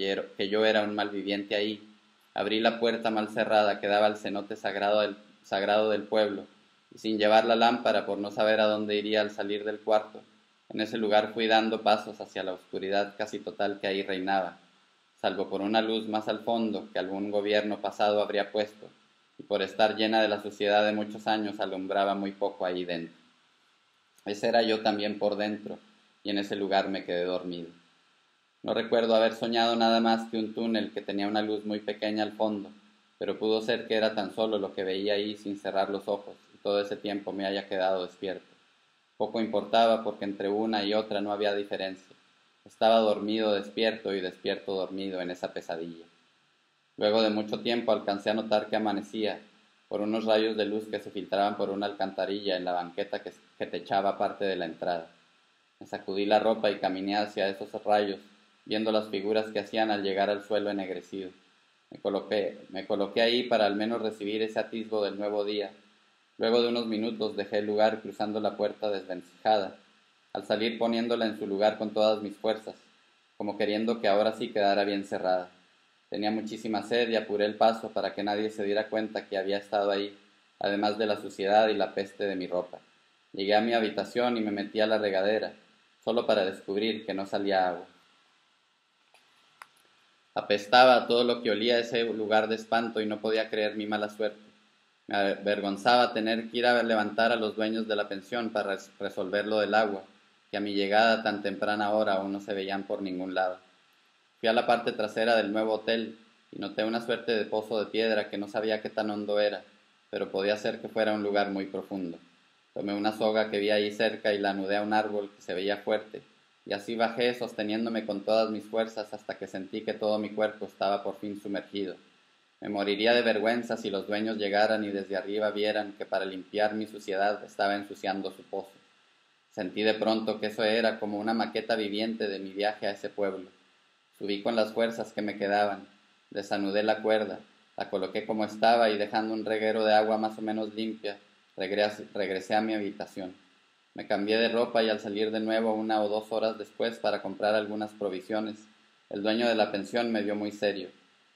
yo era un malviviente ahí. Abrí la puerta mal cerrada que daba al cenote sagrado del pueblo, y sin llevar la lámpara por no saber a dónde iría al salir del cuarto, en ese lugar fui dando pasos hacia la oscuridad casi total que ahí reinaba, salvo por una luz más al fondo que algún gobierno pasado habría puesto, y por estar llena de la suciedad de muchos años alumbraba muy poco ahí dentro. Ese era yo también por dentro, y en ese lugar me quedé dormido. No recuerdo haber soñado nada más que un túnel que tenía una luz muy pequeña al fondo, pero pudo ser que era tan solo lo que veía ahí sin cerrar los ojos, y todo ese tiempo me haya quedado despierto. Poco importaba porque entre una y otra no había diferencia. Estaba dormido despierto y despierto dormido en esa pesadilla. Luego de mucho tiempo alcancé a notar que amanecía, por unos rayos de luz que se filtraban por una alcantarilla en la banqueta que techaba parte de la entrada. Me sacudí la ropa y caminé hacia esos rayos, viendo las figuras que hacían al llegar al suelo ennegrecido. Me coloqué ahí para al menos recibir ese atisbo del nuevo día. Luego de unos minutos dejé el lugar cruzando la puerta desvencijada, al salir poniéndola en su lugar con todas mis fuerzas, como queriendo que ahora sí quedara bien cerrada. Tenía muchísima sed y apuré el paso para que nadie se diera cuenta que había estado ahí, además de la suciedad y la peste de mi ropa. Llegué a mi habitación y me metí a la regadera, solo para descubrir que no salía agua. Apestaba a todo lo que olía ese lugar de espanto y no podía creer mi mala suerte. Me avergonzaba tener que ir a levantar a los dueños de la pensión para resolver lo del agua, que a mi llegada a tan temprana hora aún no se veían por ningún lado. Fui a la parte trasera del nuevo hotel y noté una suerte de pozo de piedra que no sabía qué tan hondo era, pero podía ser que fuera un lugar muy profundo. Tomé una soga que vi ahí cerca y la anudé a un árbol que se veía fuerte, y así bajé sosteniéndome con todas mis fuerzas hasta que sentí que todo mi cuerpo estaba por fin sumergido. Me moriría de vergüenza si los dueños llegaran y desde arriba vieran que para limpiar mi suciedad estaba ensuciando su pozo. Sentí de pronto que eso era como una maqueta viviente de mi viaje a ese pueblo. Subí con las fuerzas que me quedaban, desanudé la cuerda, la coloqué como estaba y dejando un reguero de agua más o menos limpia, regresé a mi habitación. Me cambié de ropa y al salir de nuevo 1 o 2 horas después para comprar algunas provisiones, el dueño de la pensión me vio muy serio,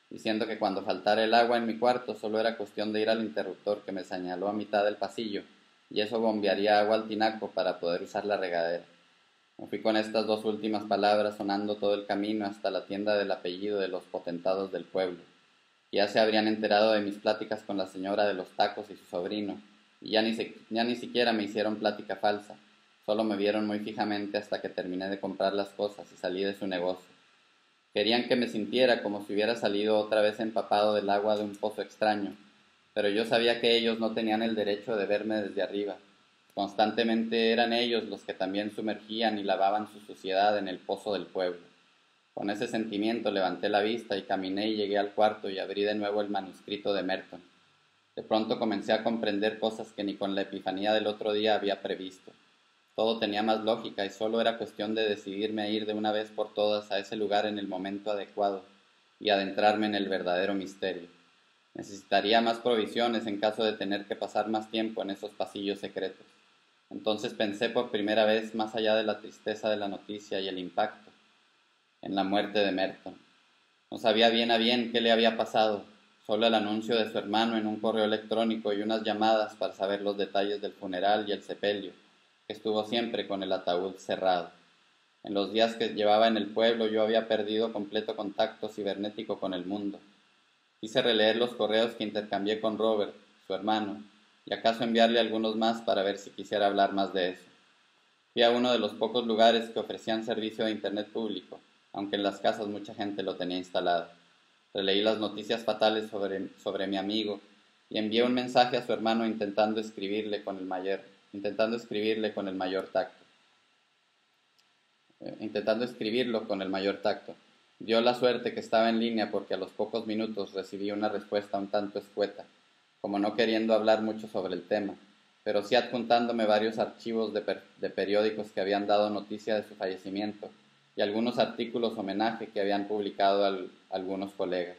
diciendo que cuando faltara el agua en mi cuarto solo era cuestión de ir al interruptor que me señaló a mitad del pasillo, y eso bombearía agua al tinaco para poder usar la regadera. Me fui con estas 2 últimas palabras sonando todo el camino hasta la tienda del apellido de los potentados del pueblo. Ya se habrían enterado de mis pláticas con la señora de los tacos y su sobrino, y ya ni siquiera me hicieron plática falsa, solo me vieron muy fijamente hasta que terminé de comprar las cosas y salí de su negocio. Querían que me sintiera como si hubiera salido otra vez empapado del agua de un pozo extraño, pero yo sabía que ellos no tenían el derecho de verme desde arriba. Constantemente eran ellos los que también sumergían y lavaban su suciedad en el pozo del pueblo. Con ese sentimiento levanté la vista y caminé y llegué al cuarto y abrí de nuevo el manuscrito de Merton. De pronto comencé a comprender cosas que ni con la epifanía del otro día había previsto. Todo tenía más lógica y solo era cuestión de decidirme a ir de una vez por todas a ese lugar en el momento adecuado y adentrarme en el verdadero misterio. Necesitaría más provisiones en caso de tener que pasar más tiempo en esos pasillos secretos. Entonces pensé por primera vez más allá de la tristeza de la noticia y el impacto, en la muerte de Merton. No sabía bien a bien qué le había pasado, solo el anuncio de su hermano en un correo electrónico y unas llamadas para saber los detalles del funeral y el sepelio, que estuvo siempre con el ataúd cerrado. En los días que llevaba en el pueblo yo había perdido completo contacto cibernético con el mundo. Quise releer los correos que intercambié con Robert, su hermano, y acaso enviarle algunos más para ver si quisiera hablar más de eso. Fui a uno de los pocos lugares que ofrecían servicio de internet público, aunque en las casas mucha gente lo tenía instalado. Releí las noticias fatales sobre mi amigo y envié un mensaje a su hermano intentando escribirle con el mayor tacto. Dio la suerte que estaba en línea porque a los pocos minutos recibí una respuesta un tanto escueta, como no queriendo hablar mucho sobre el tema, pero sí adjuntándome varios archivos de periódicos que habían dado noticia de su fallecimiento y algunos artículos homenaje que habían publicado algunos colegas.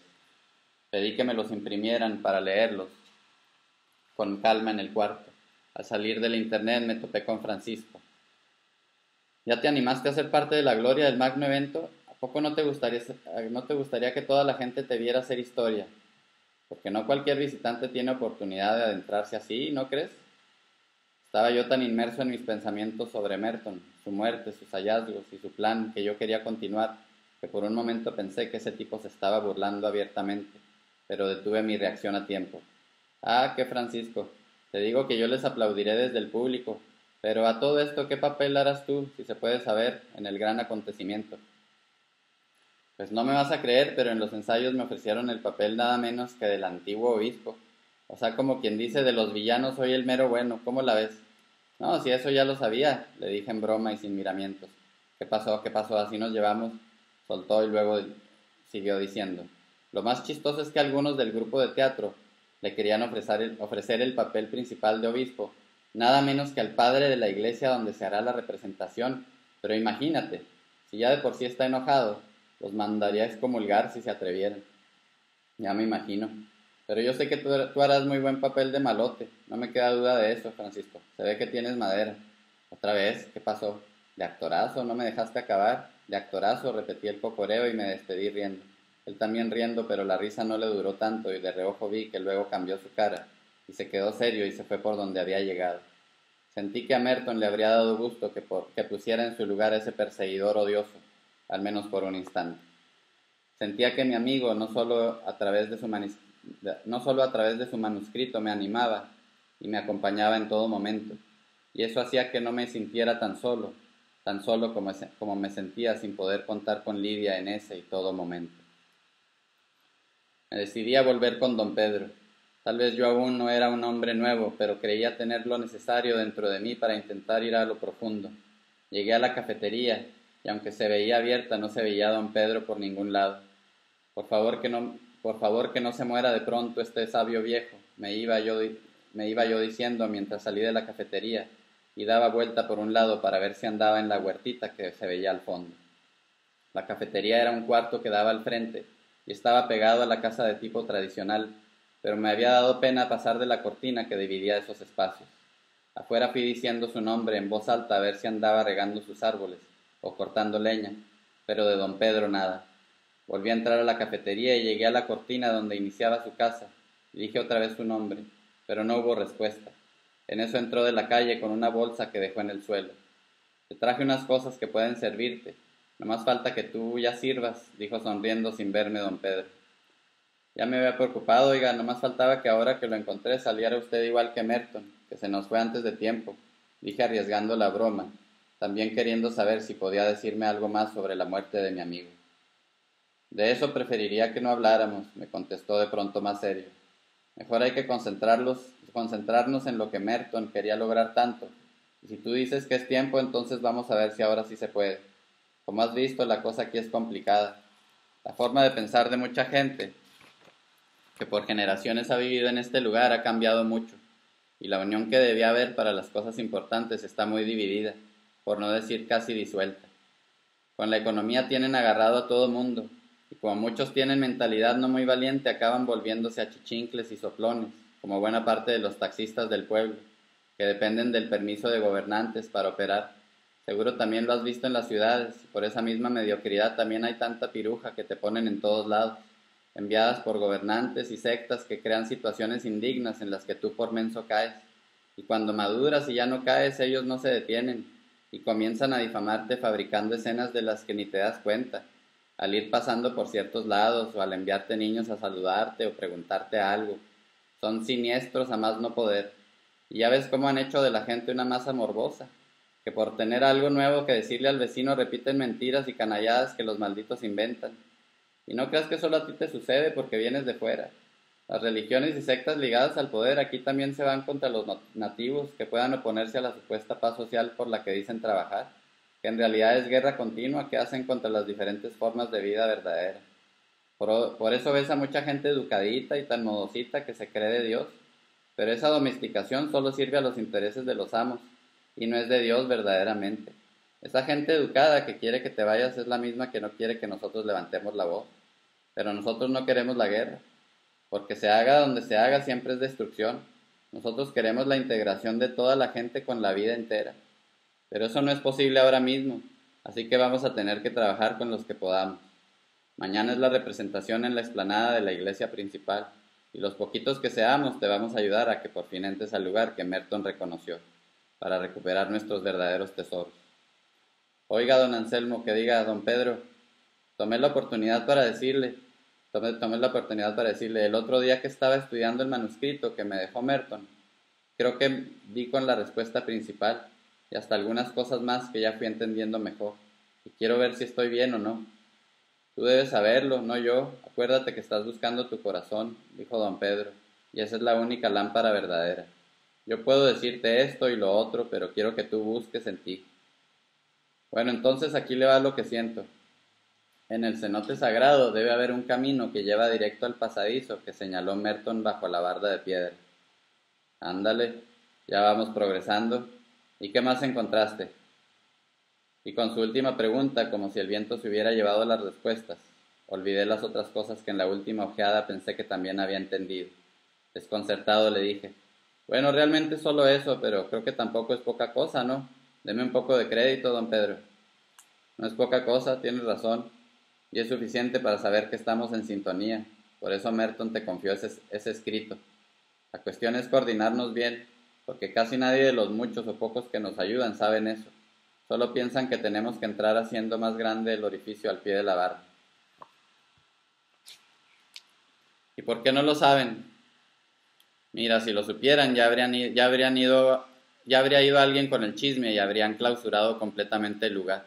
Pedí que me los imprimieran para leerlos con calma en el cuarto. Al salir del internet me topé con Francisco. ¿Ya te animaste a ser parte de la gloria del magno evento? ¿A poco no te gustaría que toda la gente te viera hacer historia? Porque no cualquier visitante tiene oportunidad de adentrarse así, ¿no crees? Estaba yo tan inmerso en mis pensamientos sobre Merton, su muerte, sus hallazgos y su plan que yo quería continuar, que por un momento pensé que ese tipo se estaba burlando abiertamente, pero detuve mi reacción a tiempo. Ah, qué Francisco, te digo que yo les aplaudiré desde el público, pero a todo esto, ¿qué papel harás tú, si se puede saber, en el gran acontecimiento? Pues no me vas a creer, pero en los ensayos me ofrecieron el papel nada menos que del antiguo obispo. O sea, como quien dice, de los villanos soy el mero bueno, ¿cómo la ves? No, si eso ya lo sabía, le dije en broma y sin miramientos. ¿Qué pasó? ¿Qué pasó? Así nos llevamos. Soltó y luego siguió diciendo. Lo más chistoso es que algunos del grupo de teatro le querían ofrecer el papel principal de obispo, nada menos que al padre de la iglesia donde se hará la representación. Pero imagínate, si ya de por sí está enojado, los mandaría a excomulgar si se atrevieran. Ya me imagino. Pero yo sé que tú harás muy buen papel de malote. No me queda duda de eso, Francisco. Se ve que tienes madera. ¿Otra vez? ¿Qué pasó? ¿De actorazo? ¿No me dejaste acabar? De actorazo, repetí el cocoreo y me despedí riendo. Él también riendo, pero la risa no le duró tanto y de reojo vi que luego cambió su cara y se quedó serio y se fue por donde había llegado. Sentí que a Merton le habría dado gusto que pusiera en su lugar a ese perseguidor odioso, al menos por un instante. Sentía que mi amigo, no solo a través de su manuscrito me animaba y me acompañaba en todo momento, y eso hacía que no me sintiera tan solo como me sentía sin poder contar con Lidia en ese y todo momento. Me decidí a volver con don Pedro. Tal vez yo aún no era un hombre nuevo, pero creía tener lo necesario dentro de mí para intentar ir a lo profundo. Llegué a la cafetería, y aunque se veía abierta, no se veía a don Pedro por ningún lado. Por favor que no se muera de pronto este sabio viejo, me iba yo diciendo mientras salí de la cafetería y daba vuelta por un lado para ver si andaba en la huertita que se veía al fondo. La cafetería era un cuarto que daba al frente y estaba pegado a la casa de tipo tradicional, pero me había dado pena pasar de la cortina que dividía esos espacios. Afuera fui diciendo su nombre en voz alta a ver si andaba regando sus árboles o cortando leña, pero de don Pedro nada. Volví a entrar a la cafetería y llegué a la cortina donde iniciaba su casa. Dije otra vez su nombre, pero no hubo respuesta. En eso entró de la calle con una bolsa que dejó en el suelo. Te traje unas cosas que pueden servirte. No más falta que tú ya sirvas, dijo sonriendo sin verme don Pedro. Ya me había preocupado, oiga, no más faltaba que ahora que lo encontré saliera usted igual que Merton, que se nos fue antes de tiempo, dije arriesgando la broma, también queriendo saber si podía decirme algo más sobre la muerte de mi amigo. De eso preferiría que no habláramos, me contestó de pronto más serio. Mejor hay que concentrarnos en lo que Merton quería lograr tanto, y si tú dices que es tiempo, entonces vamos a ver si ahora sí se puede. Como has visto, la cosa aquí es complicada. La forma de pensar de mucha gente que por generaciones ha vivido en este lugar ha cambiado mucho, y la unión que debía haber para las cosas importantes está muy dividida, por no decir casi disuelta. Con la economía tienen agarrado a todo mundo, y como muchos tienen mentalidad no muy valiente, acaban volviéndose achichincles y soplones, como buena parte de los taxistas del pueblo, que dependen del permiso de gobernantes para operar. Seguro también lo has visto en las ciudades, y por esa misma mediocridad también hay tanta piruja que te ponen en todos lados, enviadas por gobernantes y sectas que crean situaciones indignas en las que tú por menso caes, y cuando maduras y ya no caes, ellos no se detienen, y comienzan a difamarte fabricando escenas de las que ni te das cuenta, al ir pasando por ciertos lados o al enviarte niños a saludarte o preguntarte algo. Son siniestros a más no poder, y ya ves cómo han hecho de la gente una masa morbosa, que por tener algo nuevo que decirle al vecino repiten mentiras y canalladas que los malditos inventan. Y no creas que solo a ti te sucede porque vienes de fuera. Las religiones y sectas ligadas al poder aquí también se van contra los nativos que puedan oponerse a la supuesta paz social por la que dicen trabajar, que en realidad es guerra continua que hacen contra las diferentes formas de vida verdadera. Por eso ves a mucha gente educadita y tan modosita que se cree de Dios, pero esa domesticación solo sirve a los intereses de los amos y no es de Dios verdaderamente. Esa gente educada que quiere que te vayas es la misma que no quiere que nosotros levantemos la voz. Pero nosotros no queremos la guerra, porque se haga donde se haga siempre es destrucción. Nosotros queremos la integración de toda la gente con la vida entera. Pero eso no es posible ahora mismo, así que vamos a tener que trabajar con los que podamos. Mañana es la representación en la explanada de la iglesia principal, y los poquitos que seamos te vamos a ayudar a que por fin entres al lugar que Merton reconoció, para recuperar nuestros verdaderos tesoros. Oiga, don Anselmo, que diga, don Pedro, tomé la oportunidad para decirle, el otro día que estaba estudiando el manuscrito que me dejó Merton, creo que di con la respuesta principal y hasta algunas cosas más que ya fui entendiendo mejor, y quiero ver si estoy bien o no. Tú debes saberlo, no yo, acuérdate que estás buscando tu corazón, dijo don Pedro, y esa es la única lámpara verdadera. Yo puedo decirte esto y lo otro, pero quiero que tú busques en ti. Bueno, entonces aquí le va lo que siento. En el cenote sagrado debe haber un camino que lleva directo al pasadizo que señaló Merton bajo la barda de piedra. Ándale, ya vamos progresando. ¿Y qué más encontraste? Y con su última pregunta, como si el viento se hubiera llevado las respuestas, olvidé las otras cosas que en la última ojeada pensé que también había entendido. Desconcertado le dije, bueno, realmente solo eso, pero creo que tampoco es poca cosa, ¿no? Deme un poco de crédito, don Pedro. No es poca cosa, tienes razón, y es suficiente para saber que estamos en sintonía. Por eso Merton te confió ese escrito. La cuestión es coordinarnos bien, porque casi nadie de los muchos o pocos que nos ayudan saben eso. Solo piensan que tenemos que entrar haciendo más grande el orificio al pie de la barra. ¿Y por qué no lo saben? Mira, si lo supieran, ya habría ido alguien con el chisme y habrían clausurado completamente el lugar.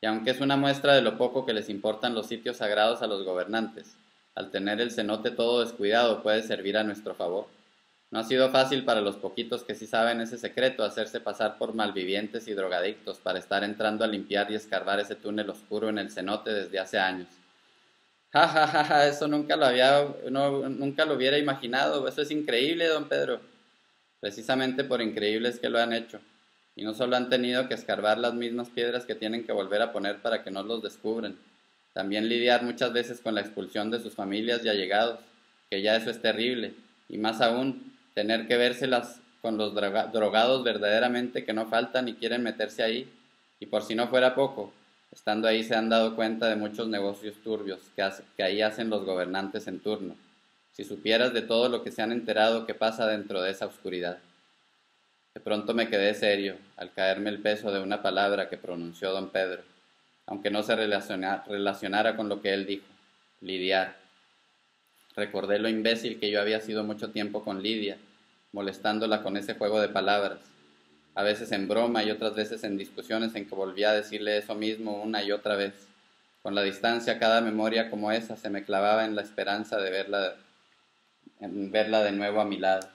Y aunque es una muestra de lo poco que les importan los sitios sagrados a los gobernantes, al tener el cenote todo descuidado puede servir a nuestro favor. No ha sido fácil para los poquitos que sí saben ese secreto hacerse pasar por malvivientes y drogadictos para estar entrando a limpiar y escarbar ese túnel oscuro en el cenote desde hace años. Ja, ja, ja, ja, eso nunca lo hubiera imaginado. Eso es increíble, don Pedro. Precisamente por increíble es que lo han hecho. Y no solo han tenido que escarbar las mismas piedras que tienen que volver a poner para que no los descubran, también lidiar muchas veces con la expulsión de sus familias y allegados, que ya eso es terrible, y más aún, tener que vérselas con los drogados verdaderamente que no faltan y quieren meterse ahí, y por si no fuera poco, estando ahí se han dado cuenta de muchos negocios turbios que ahí hacen los gobernantes en turno. Si supieras de todo lo que se han enterado que pasa dentro de esa oscuridad. De pronto me quedé serio, al caerme el peso de una palabra que pronunció don Pedro, aunque no se relacionara con lo que él dijo: lidiar. Recordé lo imbécil que yo había sido mucho tiempo con Lidia, molestándola con ese juego de palabras, a veces en broma y otras veces en discusiones en que volvía a decirle eso mismo una y otra vez. Con la distancia, cada memoria como esa se me clavaba en la esperanza de verla de nuevo a mi lado.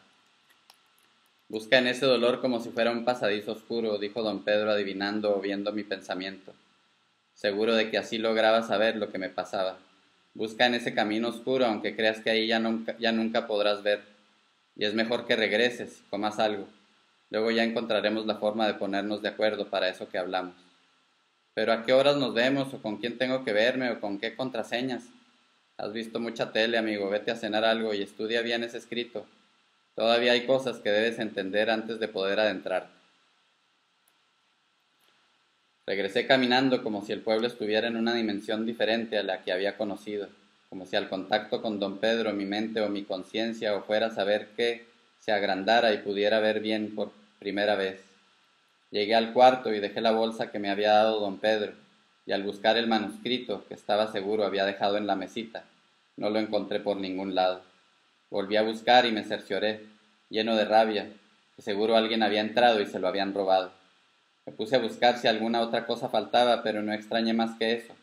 Busca en ese dolor como si fuera un pasadizo oscuro, dijo don Pedro, adivinando o viendo mi pensamiento, seguro de que así lograba saber lo que me pasaba. Busca en ese camino oscuro, aunque creas que ahí ya nunca podrás ver, y es mejor que regreses y comas algo. Luego ya encontraremos la forma de ponernos de acuerdo para eso que hablamos. Pero ¿a qué horas nos vemos? ¿O con quién tengo que verme? ¿O con qué contraseñas? Has visto mucha tele, amigo, vete a cenar algo y estudia bien ese escrito. Todavía hay cosas que debes entender antes de poder adentrarte. Regresé caminando como si el pueblo estuviera en una dimensión diferente a la que había conocido, como si al contacto con don Pedro mi mente o mi conciencia o fuera saber qué se agrandara y pudiera ver bien por primera vez. Llegué al cuarto y dejé la bolsa que me había dado don Pedro, y al buscar el manuscrito, que estaba seguro había dejado en la mesita, no lo encontré por ningún lado. Volví a buscar y me cercioré, lleno de rabia, que seguro alguien había entrado y se lo habían robado. Me puse a buscar si alguna otra cosa faltaba, pero no extrañé más que eso,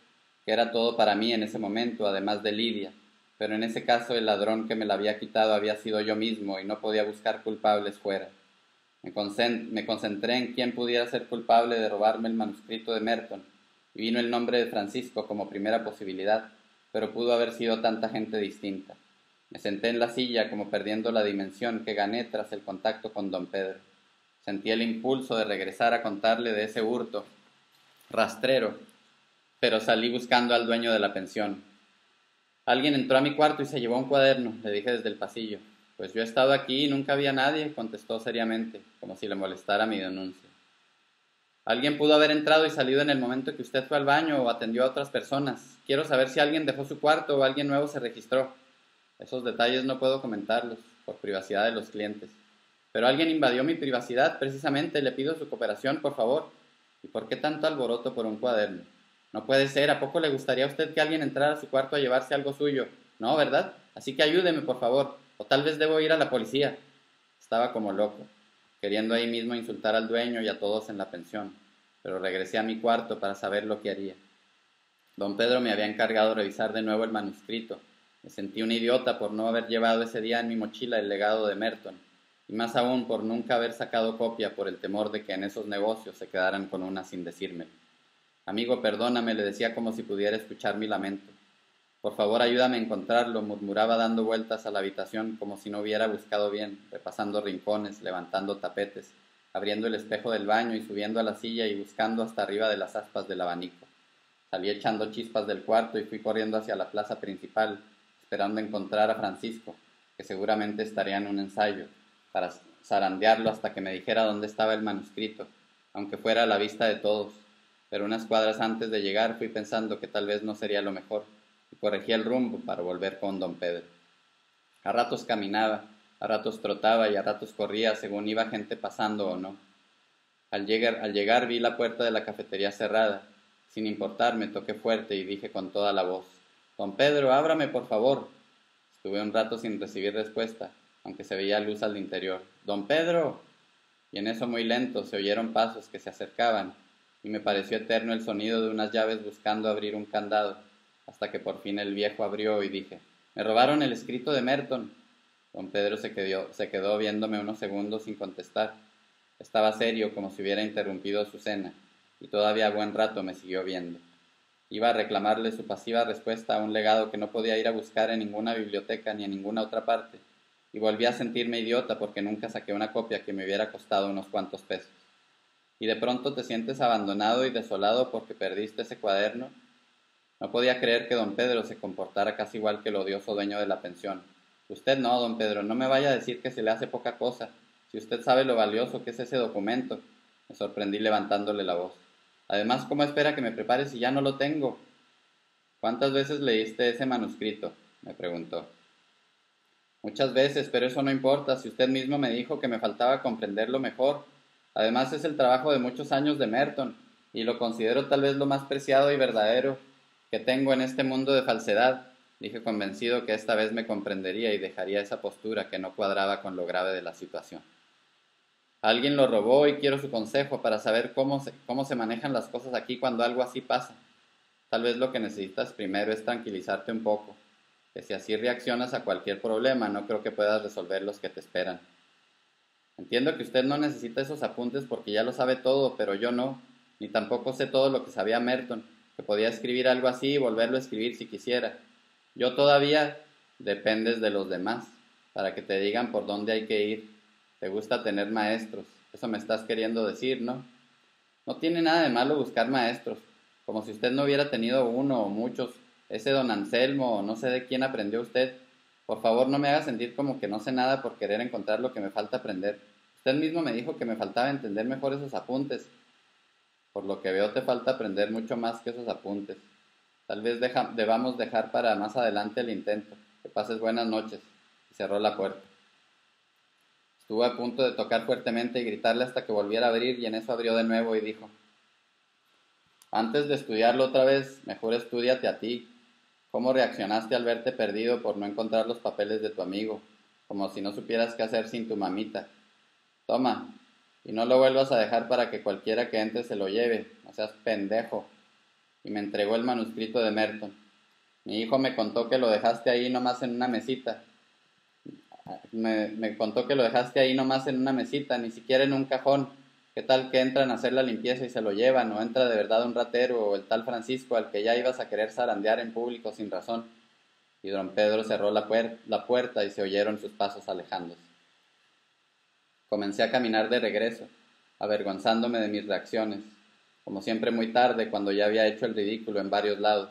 que era todo para mí en ese momento, además de Lidia, pero en ese caso el ladrón que me la había quitado había sido yo mismo y no podía buscar culpables fuera. Me concentré en quién pudiera ser culpable de robarme el manuscrito de Merton, y vino el nombre de Francisco como primera posibilidad, pero pudo haber sido tanta gente distinta. Me senté en la silla como perdiendo la dimensión que gané tras el contacto con don Pedro. Sentí el impulso de regresar a contarle de ese hurto rastrero, pero salí buscando al dueño de la pensión. Alguien entró a mi cuarto y se llevó un cuaderno, le dije desde el pasillo. Pues yo he estado aquí y nunca había nadie, contestó seriamente, como si le molestara mi denuncia. Alguien pudo haber entrado y salido en el momento que usted fue al baño o atendió a otras personas. Quiero saber si alguien dejó su cuarto o alguien nuevo se registró. Esos detalles no puedo comentarlos, por privacidad de los clientes. Pero alguien invadió mi privacidad, precisamente, le pido su cooperación, por favor. ¿Y por qué tanto alboroto por un cuaderno? No puede ser, ¿a poco le gustaría a usted que alguien entrara a su cuarto a llevarse algo suyo? No, ¿verdad? Así que ayúdeme, por favor, o tal vez debo ir a la policía. Estaba como loco, queriendo ahí mismo insultar al dueño y a todos en la pensión, pero regresé a mi cuarto para saber lo que haría. Don Pedro me había encargado revisar de nuevo el manuscrito. Me sentí un idiota por no haber llevado ese día en mi mochila el legado de Merton, y más aún por nunca haber sacado copia por el temor de que en esos negocios se quedaran con una sin decírmelo. Amigo, perdóname, le decía como si pudiera escuchar mi lamento. Por favor, ayúdame a encontrarlo, murmuraba dando vueltas a la habitación como si no hubiera buscado bien, repasando rincones, levantando tapetes, abriendo el espejo del baño y subiendo a la silla y buscando hasta arriba de las aspas del abanico. Salí echando chispas del cuarto y fui corriendo hacia la plaza principal, esperando encontrar a Francisco, que seguramente estaría en un ensayo, para zarandearlo hasta que me dijera dónde estaba el manuscrito, aunque fuera a la vista de todos. Pero unas cuadras antes de llegar fui pensando que tal vez no sería lo mejor, y corregí el rumbo para volver con don Pedro. A ratos caminaba, a ratos trotaba y a ratos corría según iba gente pasando o no. Al llegar vi la puerta de la cafetería cerrada. Sin importarme, toqué fuerte y dije con toda la voz: «Don Pedro, ábrame, por favor». Estuve un rato sin recibir respuesta, aunque se veía luz al interior. «¡Don Pedro!». Y en eso muy lento se oyeron pasos que se acercaban, y me pareció eterno el sonido de unas llaves buscando abrir un candado, hasta que por fin el viejo abrió y dije: «Me robaron el escrito de Merton». Don Pedro se quedó viéndome unos segundos sin contestar. Estaba serio, como si hubiera interrumpido su cena, y todavía a buen rato me siguió viendo. Iba a reclamarle su pasiva respuesta a un legado que no podía ir a buscar en ninguna biblioteca ni en ninguna otra parte, y volví a sentirme idiota porque nunca saqué una copia que me hubiera costado unos cuantos pesos. ¿Y de pronto te sientes abandonado y desolado porque perdiste ese cuaderno? No podía creer que don Pedro se comportara casi igual que el odioso dueño de la pensión. Usted no, don Pedro, no me vaya a decir que se le hace poca cosa. Si usted sabe lo valioso que es ese documento, me sorprendí levantándole la voz. Además, ¿cómo espera que me prepare si ya no lo tengo? ¿Cuántas veces leíste ese manuscrito?, me preguntó. Muchas veces, pero eso no importa, si usted mismo me dijo que me faltaba comprenderlo mejor. Además, es el trabajo de muchos años de Merton, y lo considero tal vez lo más preciado y verdadero que tengo en este mundo de falsedad, dije convencido que esta vez me comprendería y dejaría esa postura que no cuadraba con lo grave de la situación. Alguien lo robó y quiero su consejo para saber cómo se manejan las cosas aquí cuando algo así pasa. Tal vez lo que necesitas primero es tranquilizarte un poco, que si así reaccionas a cualquier problema no creo que puedas resolver los que te esperan. Entiendo que usted no necesita esos apuntes porque ya lo sabe todo, pero yo no, ni tampoco sé todo lo que sabía Merton, que podía escribir algo así y volverlo a escribir si quisiera. Yo todavía dependes de los demás, para que te digan por dónde hay que ir. Te gusta tener maestros, eso me estás queriendo decir, ¿no? No tiene nada de malo buscar maestros, como si usted no hubiera tenido uno o muchos, ese don Anselmo o no sé de quién aprendió usted. Por favor, no me haga sentir como que no sé nada por querer encontrar lo que me falta aprender. Usted mismo me dijo que me faltaba entender mejor esos apuntes. Por lo que veo te falta aprender mucho más que esos apuntes. Tal vez debamos dejar para más adelante el intento. Que pases buenas noches. Y cerró la puerta. Estuve a punto de tocar fuertemente y gritarle hasta que volviera a abrir y en eso abrió de nuevo y dijo: antes de estudiarlo otra vez, mejor estúdiate a ti. ¿Cómo reaccionaste al verte perdido por no encontrar los papeles de tu amigo? Como si no supieras qué hacer sin tu mamita. Toma, y no lo vuelvas a dejar para que cualquiera que entre se lo lleve, no seas pendejo. Y me entregó el manuscrito de Merton. Mi hijo me contó que lo dejaste ahí nomás en una mesita. Me contó que lo dejaste ahí nomás en una mesita, ni siquiera en un cajón. ¿Qué tal que entran a hacer la limpieza y se lo llevan? ¿O entra de verdad un ratero o el tal Francisco al que ya ibas a querer zarandear en público sin razón? Y don Pedro cerró la puerta y se oyeron sus pasos alejándose. Comencé a caminar de regreso, avergonzándome de mis reacciones, como siempre muy tarde cuando ya había hecho el ridículo en varios lados,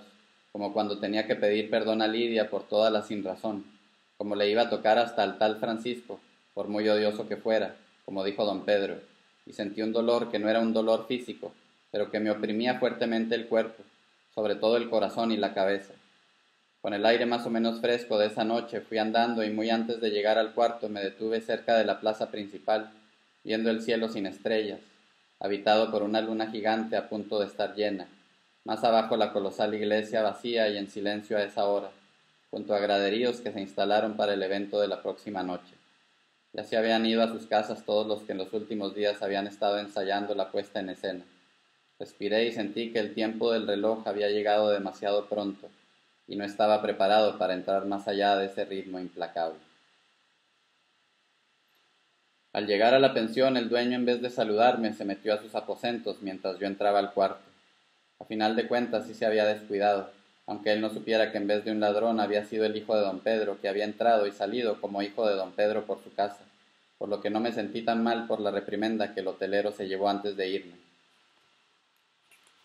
como cuando tenía que pedir perdón a Lidia por toda la sinrazón, como le iba a tocar hasta al tal Francisco, por muy odioso que fuera, como dijo don Pedro, y sentí un dolor que no era un dolor físico, pero que me oprimía fuertemente el cuerpo, sobre todo el corazón y la cabeza. Con el aire más o menos fresco de esa noche fui andando y muy antes de llegar al cuarto me detuve cerca de la plaza principal, viendo el cielo sin estrellas, habitado por una luna gigante a punto de estar llena, más abajo la colosal iglesia vacía y en silencio a esa hora, junto a graderíos que se instalaron para el evento de la próxima noche. Ya se habían ido a sus casas todos los que en los últimos días habían estado ensayando la puesta en escena. Respiré y sentí que el tiempo del reloj había llegado demasiado pronto, y no estaba preparado para entrar más allá de ese ritmo implacable. Al llegar a la pensión, el dueño, en vez de saludarme, se metió a sus aposentos mientras yo entraba al cuarto. A final de cuentas sí se había descuidado, aunque él no supiera que en vez de un ladrón había sido el hijo de don Pedro, que había entrado y salido como hijo de don Pedro por su casa, por lo que no me sentí tan mal por la reprimenda que el hotelero se llevó antes de irme.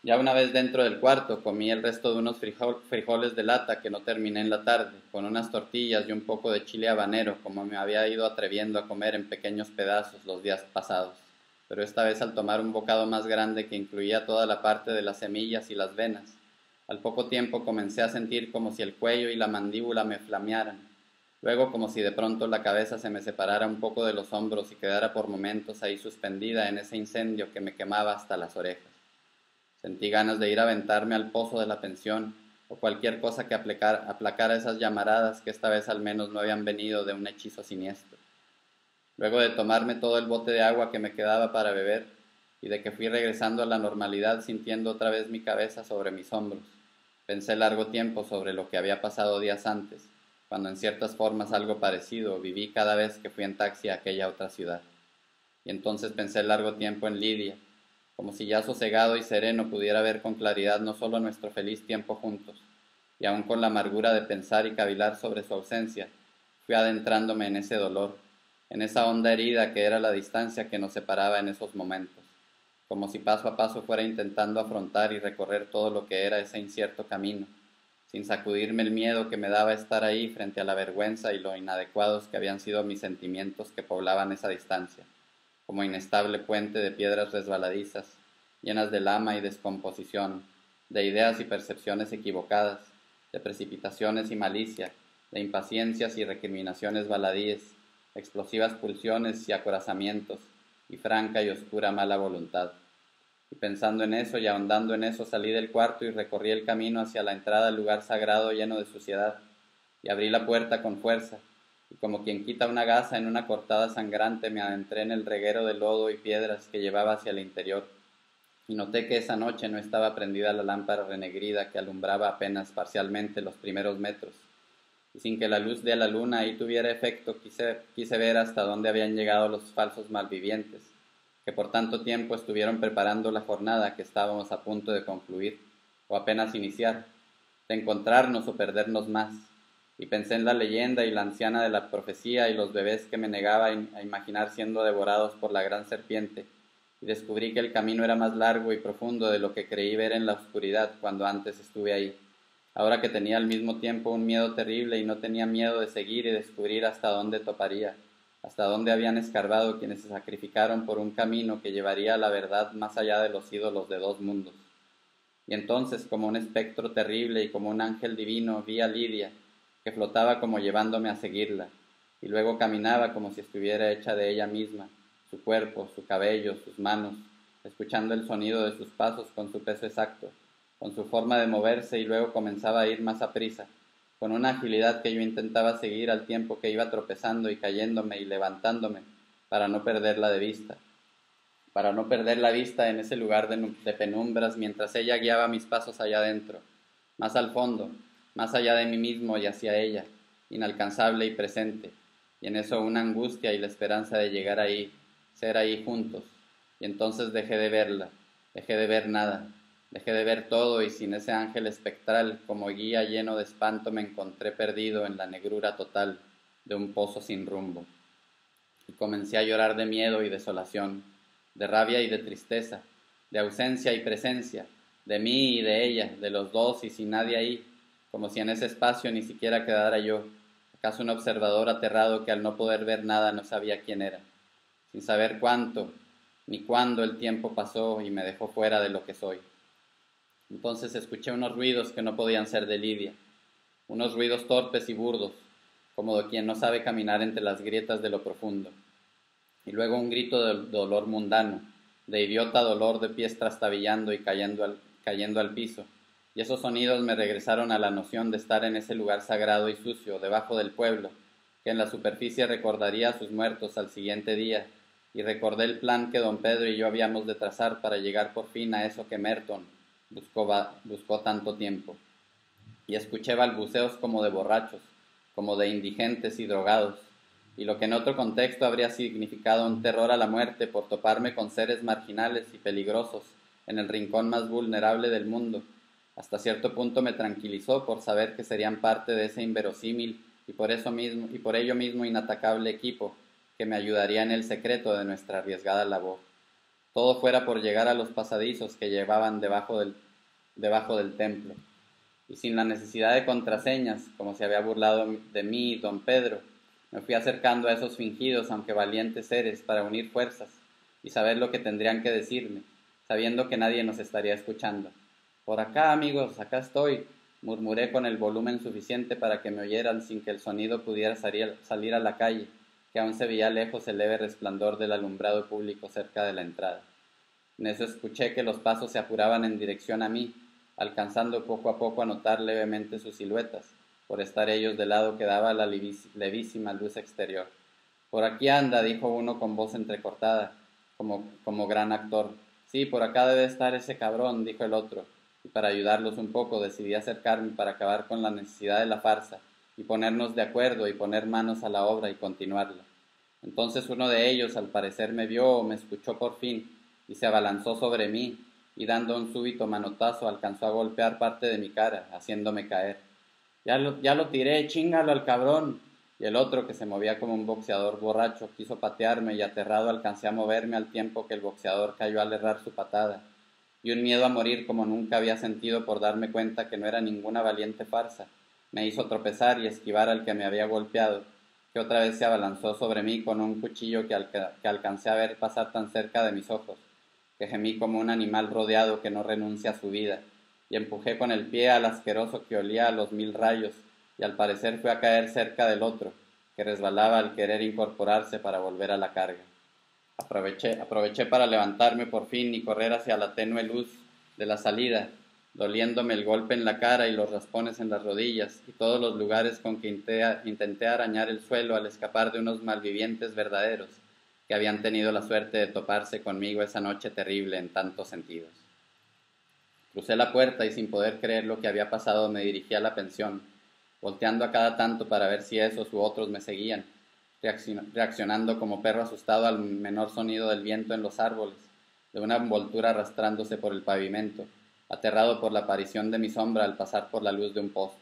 Ya una vez dentro del cuarto, comí el resto de unos frijoles de lata que no terminé en la tarde, con unas tortillas y un poco de chile habanero, como me había ido atreviendo a comer en pequeños pedazos los días pasados, pero esta vez al tomar un bocado más grande que incluía toda la parte de las semillas y las venas. Al poco tiempo comencé a sentir como si el cuello y la mandíbula me flamearan, luego como si de pronto la cabeza se me separara un poco de los hombros y quedara por momentos ahí suspendida en ese incendio que me quemaba hasta las orejas. Sentí ganas de ir a aventarme al pozo de la pensión o cualquier cosa que aplacara esas llamaradas que esta vez al menos no habían venido de un hechizo siniestro. Luego de tomarme todo el bote de agua que me quedaba para beber y de que fui regresando a la normalidad sintiendo otra vez mi cabeza sobre mis hombros, pensé largo tiempo sobre lo que había pasado días antes, cuando en ciertas formas algo parecido viví cada vez que fui en taxi a aquella otra ciudad. Y entonces pensé largo tiempo en Lidia, como si ya sosegado y sereno pudiera ver con claridad no solo nuestro feliz tiempo juntos, y aun con la amargura de pensar y cavilar sobre su ausencia, fui adentrándome en ese dolor, en esa honda herida que era la distancia que nos separaba en esos momentos, como si paso a paso fuera intentando afrontar y recorrer todo lo que era ese incierto camino, sin sacudirme el miedo que me daba estar ahí frente a la vergüenza y lo inadecuados que habían sido mis sentimientos que poblaban esa distancia, como inestable puente de piedras resbaladizas, llenas de lama y descomposición, de ideas y percepciones equivocadas, de precipitaciones y malicia, de impaciencias y recriminaciones baladíes, explosivas pulsiones y acorazamientos, y franca y oscura mala voluntad. Y pensando en eso y ahondando en eso salí del cuarto y recorrí el camino hacia la entrada del lugar sagrado lleno de suciedad, y abrí la puerta con fuerza, y como quien quita una gasa en una cortada sangrante me adentré en el reguero de lodo y piedras que llevaba hacia el interior, y noté que esa noche no estaba prendida la lámpara renegrida que alumbraba apenas parcialmente los primeros metros, y sin que la luz de la luna ahí tuviera efecto quise ver hasta dónde habían llegado los falsos malvivientes, que por tanto tiempo estuvieron preparando la jornada que estábamos a punto de concluir, o apenas iniciar, de encontrarnos o perdernos más, y pensé en la leyenda y la anciana de la profecía y los bebés que me negaba a imaginar siendo devorados por la gran serpiente, y descubrí que el camino era más largo y profundo de lo que creí ver en la oscuridad cuando antes estuve ahí, ahora que tenía al mismo tiempo un miedo terrible y no tenía miedo de seguir y descubrir hasta dónde toparía, hasta dónde habían escarbado quienes se sacrificaron por un camino que llevaría a la verdad más allá de los ídolos de dos mundos. Y entonces, como un espectro terrible y como un ángel divino, vi a Lidia, que flotaba como llevándome a seguirla, y luego caminaba como si estuviera hecha de ella misma, su cuerpo, su cabello, sus manos, escuchando el sonido de sus pasos con su peso exacto, con su forma de moverse, y luego comenzaba a ir más aprisa, con una agilidad que yo intentaba seguir al tiempo que iba tropezando y cayéndome y levantándome, para no perderla de vista, para no perder la vista en ese lugar de penumbras mientras ella guiaba mis pasos allá adentro, más al fondo, más allá de mí mismo y hacia ella, inalcanzable y presente, y en eso una angustia y la esperanza de llegar ahí, ser ahí juntos, y entonces dejé de verla, dejé de ver nada, dejé de ver todo y sin ese ángel espectral como guía lleno de espanto me encontré perdido en la negrura total de un pozo sin rumbo. Y comencé a llorar de miedo y desolación, de rabia y de tristeza, de ausencia y presencia, de mí y de ella, de los dos y sin nadie ahí, como si en ese espacio ni siquiera quedara yo, acaso un observador aterrado que al no poder ver nada no sabía quién era, sin saber cuánto ni cuándo el tiempo pasó y me dejó fuera de lo que soy. Entonces escuché unos ruidos que no podían ser de Lidia, unos ruidos torpes y burdos, como de quien no sabe caminar entre las grietas de lo profundo, y luego un grito de dolor mundano, de idiota dolor de pies trastabillando y cayendo al piso, y esos sonidos me regresaron a la noción de estar en ese lugar sagrado y sucio, debajo del pueblo, que en la superficie recordaría a sus muertos al siguiente día, y recordé el plan que don Pedro y yo habíamos de trazar para llegar por fin a eso que Merton buscó tanto tiempo. Y escuché balbuceos como de borrachos, como de indigentes y drogados, y lo que en otro contexto habría significado un terror a la muerte por toparme con seres marginales y peligrosos en el rincón más vulnerable del mundo, hasta cierto punto me tranquilizó por saber que serían parte de ese inverosímil y por ello mismo inatacable equipo que me ayudaría en el secreto de nuestra arriesgada labor. Todo fuera por llegar a los pasadizos que llevaban debajo del templo, y sin la necesidad de contraseñas, como se había burlado de mí don Pedro, me fui acercando a esos fingidos aunque valientes seres para unir fuerzas y saber lo que tendrían que decirme, sabiendo que nadie nos estaría escuchando. Por acá, amigos, acá estoy, murmuré con el volumen suficiente para que me oyeran sin que el sonido pudiera salir a la calle, que aún se veía lejos el leve resplandor del alumbrado público cerca de la entrada. En eso escuché que los pasos se apuraban en dirección a mí, alcanzando poco a poco a notar levemente sus siluetas, por estar ellos del lado que daba la levísima luz exterior. Por aquí anda, dijo uno con voz entrecortada, como gran actor. Sí, por acá debe estar ese cabrón, dijo el otro, y para ayudarlos un poco decidí acercarme para acabar con la necesidad de la farsa, y ponernos de acuerdo y poner manos a la obra y continuarla. Entonces uno de ellos al parecer me vio o me escuchó por fin, y se abalanzó sobre mí, y dando un súbito manotazo alcanzó a golpear parte de mi cara, haciéndome caer. Ya lo tiré, chíngalo al cabrón. Y el otro, que se movía como un boxeador borracho, quiso patearme y aterrado alcancé a moverme al tiempo que el boxeador cayó al errar su patada. y un miedo a morir como nunca había sentido por darme cuenta que no era ninguna valiente farsa me hizo tropezar y esquivar al que me había golpeado, que otra vez se abalanzó sobre mí con un cuchillo que alcancé a ver pasar tan cerca de mis ojos, que gemí como un animal rodeado que no renuncia a su vida, y empujé con el pie al asqueroso que olía a los 1000 rayos, y al parecer fue a caer cerca del otro, que resbalaba al querer incorporarse para volver a la carga. Aproveché para levantarme por fin y correr hacia la tenue luz de la salida, doliéndome el golpe en la cara y los raspones en las rodillas, y todos los lugares con que intenté arañar el suelo al escapar de unos malvivientes verdaderos, que habían tenido la suerte de toparse conmigo esa noche terrible en tantos sentidos. Crucé la puerta y sin poder creer lo que había pasado me dirigí a la pensión, volteando a cada tanto para ver si esos u otros me seguían, reaccionando como perro asustado al menor sonido del viento en los árboles, de una envoltura arrastrándose por el pavimento, aterrado por la aparición de mi sombra al pasar por la luz de un poste.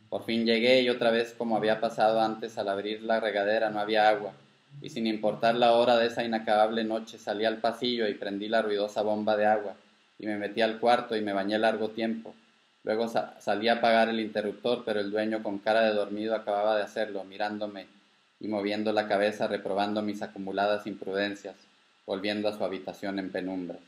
Por fin llegué y otra vez, como había pasado antes, al abrir la regadera no había agua, y sin importar la hora de esa inacabable noche salí al pasillo y prendí la ruidosa bomba de agua, y me metí al cuarto y me bañé largo tiempo. Luego salí a apagar el interruptor, pero el dueño con cara de dormido acababa de hacerlo, mirándome y moviendo la cabeza, reprobando mis acumuladas imprudencias, volviendo a su habitación en penumbras.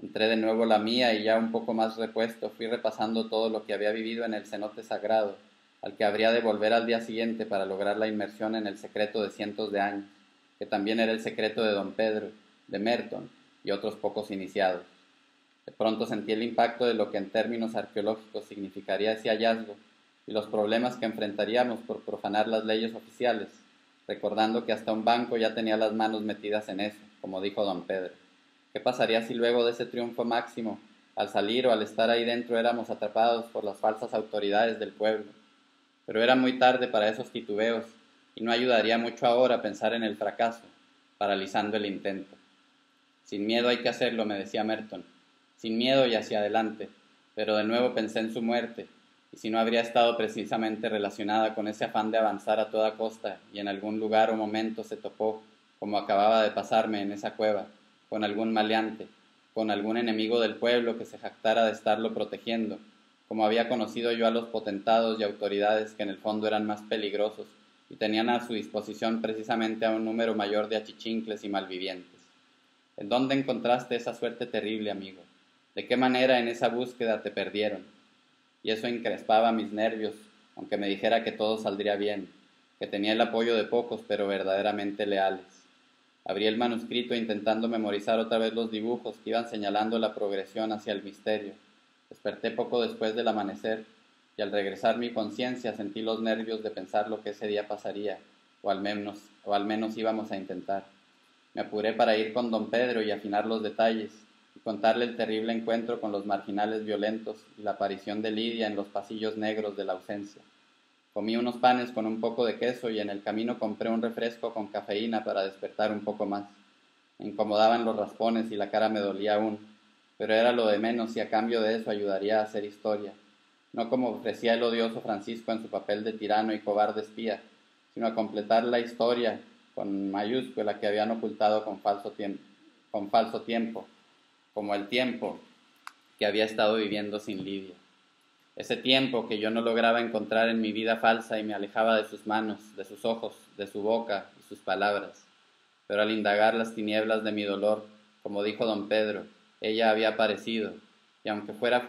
Entré de nuevo la mía y ya un poco más repuesto fui repasando todo lo que había vivido en el cenote sagrado, al que habría de volver al día siguiente para lograr la inmersión en el secreto de cientos de años, que también era el secreto de don Pedro, de Merton y otros pocos iniciados. De pronto sentí el impacto de lo que en términos arqueológicos significaría ese hallazgo y los problemas que enfrentaríamos por profanar las leyes oficiales, recordando que hasta un banco ya tenía las manos metidas en eso, como dijo don Pedro. ¿Qué pasaría si luego de ese triunfo máximo, al salir o al estar ahí dentro éramos atrapados por las falsas autoridades del pueblo? Pero era muy tarde para esos titubeos, y no ayudaría mucho ahora pensar en el fracaso, paralizando el intento. Sin miedo hay que hacerlo, me decía Merton, sin miedo y hacia adelante, pero de nuevo pensé en su muerte, y si no habría estado precisamente relacionada con ese afán de avanzar a toda costa, y en algún lugar o momento se topó, como acababa de pasarme en esa cueva, con algún maleante, con algún enemigo del pueblo que se jactara de estarlo protegiendo, como había conocido yo a los potentados y autoridades que en el fondo eran más peligrosos y tenían a su disposición precisamente a un número mayor de achichincles y malvivientes. ¿En dónde encontraste esa suerte terrible, amigo? ¿De qué manera en esa búsqueda te perdieron? Y eso encrespaba mis nervios, aunque me dijera que todo saldría bien, que tenía el apoyo de pocos pero verdaderamente leales. Abrí el manuscrito intentando memorizar otra vez los dibujos que iban señalando la progresión hacia el misterio. Desperté poco después del amanecer, y al regresar mi conciencia sentí los nervios de pensar lo que ese día pasaría, o al menos íbamos a intentar. Me apuré para ir con don Pedro y afinar los detalles, y contarle el terrible encuentro con los marginales violentos y la aparición de Lidia en los pasillos negros de la ausencia. Comí unos panes con un poco de queso y en el camino compré un refresco con cafeína para despertar un poco más. Me incomodaban los raspones y la cara me dolía aún, pero era lo de menos y a cambio de eso ayudaría a hacer historia, no como ofrecía el odioso Francisco en su papel de tirano y cobarde espía, sino a completar la historia con mayúscula que habían ocultado con falso tiempo, como el tiempo que había estado viviendo sin Lidia. Ese tiempo que yo no lograba encontrar en mi vida falsa y me alejaba de sus manos, de sus ojos, de su boca y sus palabras. Pero al indagar las tinieblas de mi dolor, como dijo don Pedro, ella había aparecido, y aunque fuera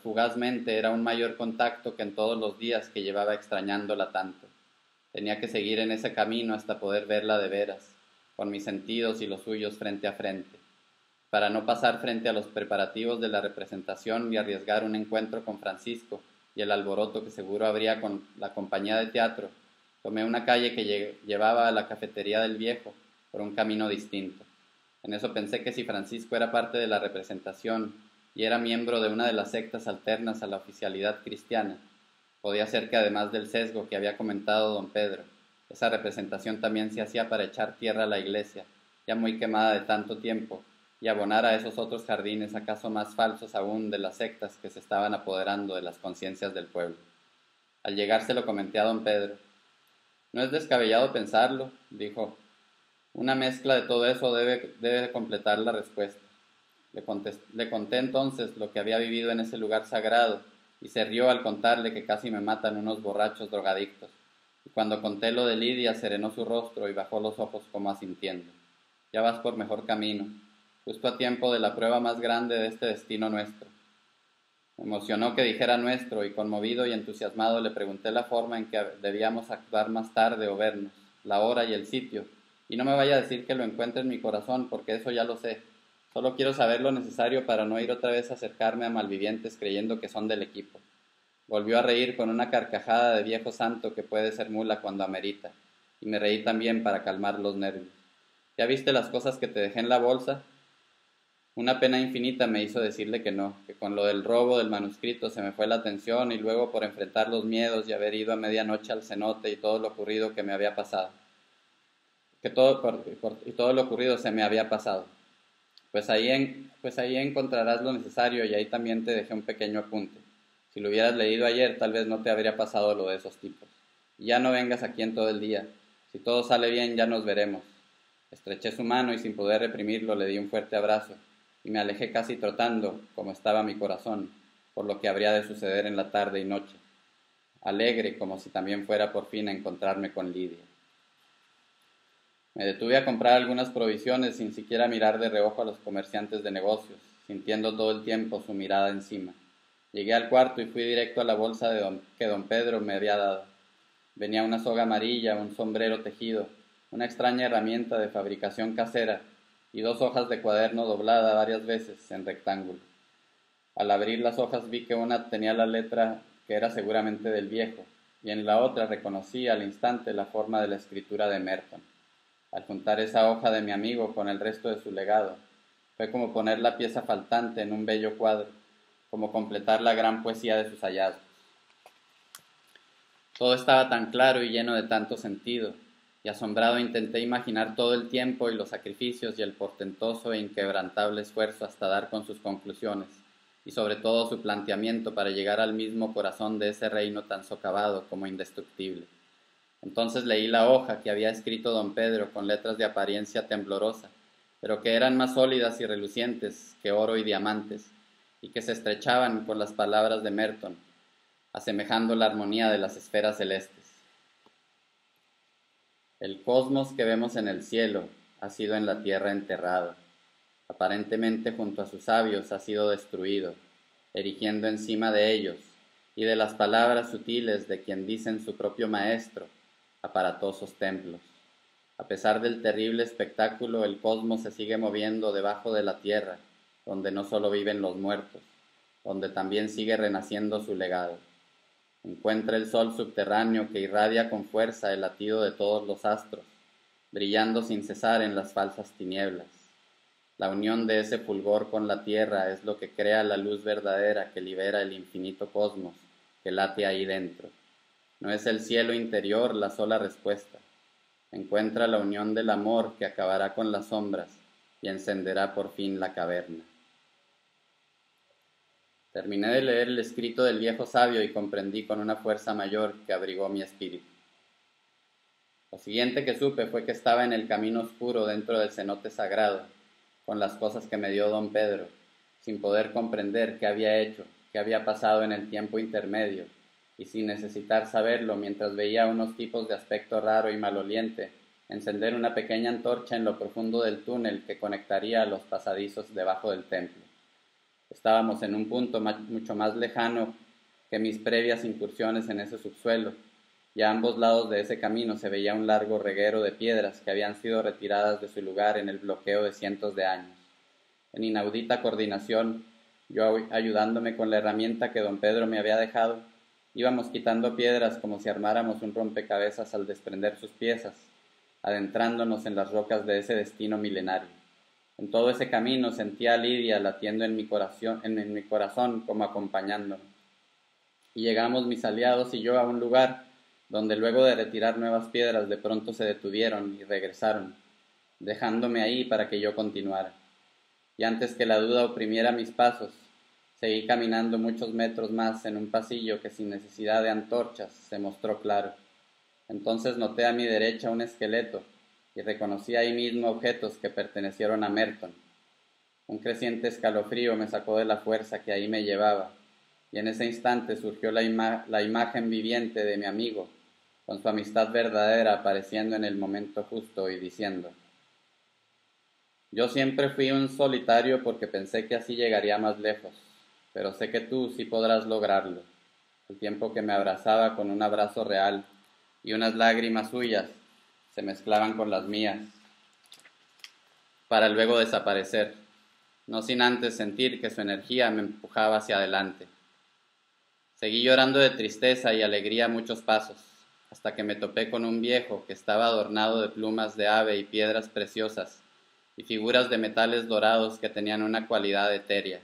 fugazmente, era un mayor contacto que en todos los días que llevaba extrañándola tanto. Tenía que seguir en ese camino hasta poder verla de veras, con mis sentidos y los suyos frente a frente, para no pasar frente a los preparativos de la representación y arriesgar un encuentro con Francisco y el alboroto que seguro habría con la compañía de teatro. Tomé una calle que llevaba a la cafetería del viejo por un camino distinto. En eso pensé que si Francisco era parte de la representación y era miembro de una de las sectas alternas a la oficialidad cristiana, podía ser que además del sesgo que había comentado don Pedro, esa representación también se hacía para echar tierra a la iglesia, ya muy quemada de tanto tiempo, y abonar a esos otros jardines acaso más falsos aún de las sectas que se estaban apoderando de las conciencias del pueblo. Al llegar se lo comenté a don Pedro. No es descabellado pensarlo, dijo. Una mezcla de todo eso debe completar la respuesta. Le conté entonces lo que había vivido en ese lugar sagrado, y se rió al contarle que casi me matan unos borrachos drogadictos. Y cuando conté lo de Lidia, serenó su rostro y bajó los ojos como asintiendo. Ya vas por mejor camino, justo a tiempo de la prueba más grande de este destino nuestro. Me emocionó que dijera nuestro, y conmovido y entusiasmado le pregunté la forma en que debíamos actuar más tarde o vernos, la hora y el sitio, y no me vaya a decir que lo encuentre en mi corazón, porque eso ya lo sé. Solo quiero saber lo necesario para no ir otra vez a acercarme a malvivientes creyendo que son del equipo. Volvió a reír con una carcajada de viejo santo que puede ser mula cuando amerita, y me reí también para calmar los nervios. ¿Ya viste las cosas que te dejé en la bolsa? Una pena infinita me hizo decirle que no, que con lo del robo del manuscrito se me fue la atención, y luego por enfrentar los miedos y haber ido a medianoche al cenote y todo lo ocurrido que me había pasado. Y todo lo ocurrido se me había pasado. Pues ahí encontrarás lo necesario, y ahí también te dejé un pequeño apunte. Si lo hubieras leído ayer, tal vez no te habría pasado lo de esos tipos. Y ya no vengas aquí en todo el día. Si todo sale bien, ya nos veremos. Estreché su mano y sin poder reprimirlo le di un fuerte abrazo, y me alejé casi trotando, como estaba mi corazón, por lo que habría de suceder en la tarde y noche, alegre como si también fuera por fin a encontrarme con Lidia. Me detuve a comprar algunas provisiones sin siquiera mirar de reojo a los comerciantes de negocios, sintiendo todo el tiempo su mirada encima. Llegué al cuarto y fui directo a la bolsa que don Pedro me había dado. Venía una soga amarilla, un sombrero tejido, una extraña herramienta de fabricación casera y 2 hojas de cuaderno doblada varias veces en rectángulo. Al abrir las hojas vi que una tenía la letra que era seguramente del viejo, y en la otra reconocí al instante la forma de la escritura de Merton. Al juntar esa hoja de mi amigo con el resto de su legado, fue como poner la pieza faltante en un bello cuadro, como completar la gran poesía de sus hallazgos. Todo estaba tan claro y lleno de tanto sentido, y asombrado intenté imaginar todo el tiempo y los sacrificios y el portentoso e inquebrantable esfuerzo hasta dar con sus conclusiones, y sobre todo su planteamiento para llegar al mismo corazón de ese reino tan socavado como indestructible. Entonces leí la hoja que había escrito don Pedro con letras de apariencia temblorosa, pero que eran más sólidas y relucientes que oro y diamantes, y que se estrechaban con las palabras de Merton, asemejando la armonía de las esferas celestes. El cosmos que vemos en el cielo ha sido en la tierra enterrado, aparentemente junto a sus sabios ha sido destruido, erigiendo encima de ellos, y de las palabras sutiles de quien dicen su propio maestro, aparatosos templos. A pesar del terrible espectáculo, el cosmos se sigue moviendo debajo de la tierra, donde no solo viven los muertos, donde también sigue renaciendo su legado. Encuentra el sol subterráneo que irradia con fuerza el latido de todos los astros, brillando sin cesar en las falsas tinieblas. La unión de ese fulgor con la tierra es lo que crea la luz verdadera que libera el infinito cosmos que late ahí dentro. No es el cielo interior la sola respuesta. Encuentra la unión del amor que acabará con las sombras y encenderá por fin la caverna. Terminé de leer el escrito del viejo sabio y comprendí con una fuerza mayor que abrigó mi espíritu. Lo siguiente que supe fue que estaba en el camino oscuro dentro del cenote sagrado, con las cosas que me dio don Pedro, sin poder comprender qué había hecho, qué había pasado en el tiempo intermedio, y sin necesitar saberlo mientras veía a unos tipos de aspecto raro y maloliente encender una pequeña antorcha en lo profundo del túnel que conectaría a los pasadizos debajo del templo. Estábamos en un punto mucho más lejano que mis previas incursiones en ese subsuelo, y a ambos lados de ese camino se veía un largo reguero de piedras que habían sido retiradas de su lugar en el bloqueo de cientos de años. En inaudita coordinación, yo ayudándome con la herramienta que don Pedro me había dejado, íbamos quitando piedras como si armáramos un rompecabezas al desprender sus piezas, adentrándonos en las rocas de ese destino milenario. En todo ese camino sentía a Lidia latiendo en mi corazón como acompañándome. Y llegamos mis aliados y yo a un lugar donde luego de retirar nuevas piedras de pronto se detuvieron y regresaron, dejándome ahí para que yo continuara. Y antes que la duda oprimiera mis pasos, seguí caminando muchos metros más en un pasillo que sin necesidad de antorchas se mostró claro. Entonces noté a mi derecha un esqueleto y reconocí ahí mismo objetos que pertenecieron a Merton. Un creciente escalofrío me sacó de la fuerza que ahí me llevaba, y en ese instante surgió la imagen viviente de mi amigo, con su amistad verdadera apareciendo en el momento justo y diciendo: yo siempre fui un solitario porque pensé que así llegaría más lejos, pero sé que tú sí podrás lograrlo. El tiempo que me abrazaba con un abrazo real y unas lágrimas suyas se mezclaban con las mías, para luego desaparecer, no sin antes sentir que su energía me empujaba hacia adelante. Seguí llorando de tristeza y alegría muchos pasos, hasta que me topé con un viejo que estaba adornado de plumas de ave y piedras preciosas, y figuras de metales dorados que tenían una cualidad etérea.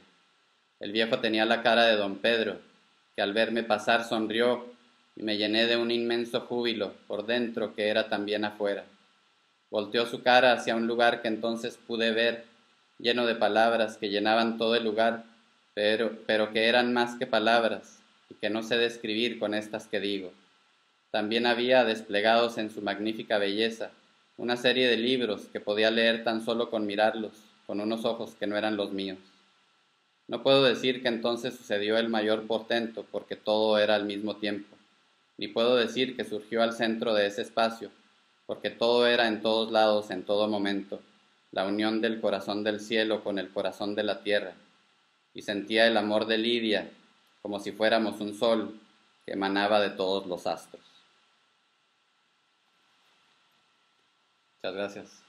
El viejo tenía la cara de don Pedro, que al verme pasar sonrió, y me llené de un inmenso júbilo por dentro que era también afuera. Volteó su cara hacia un lugar que entonces pude ver, lleno de palabras que llenaban todo el lugar, pero que eran más que palabras, y que no sé describir con estas que digo. También había desplegados en su magnífica belleza una serie de libros que podía leer tan solo con mirarlos, con unos ojos que no eran los míos. No puedo decir que entonces sucedió el mayor portento, porque todo era al mismo tiempo, ni puedo decir que surgió al centro de ese espacio, porque todo era en todos lados, en todo momento, la unión del corazón del cielo con el corazón de la tierra, y sentía el amor de Lidia como si fuéramos un sol que emanaba de todos los astros. Muchas gracias.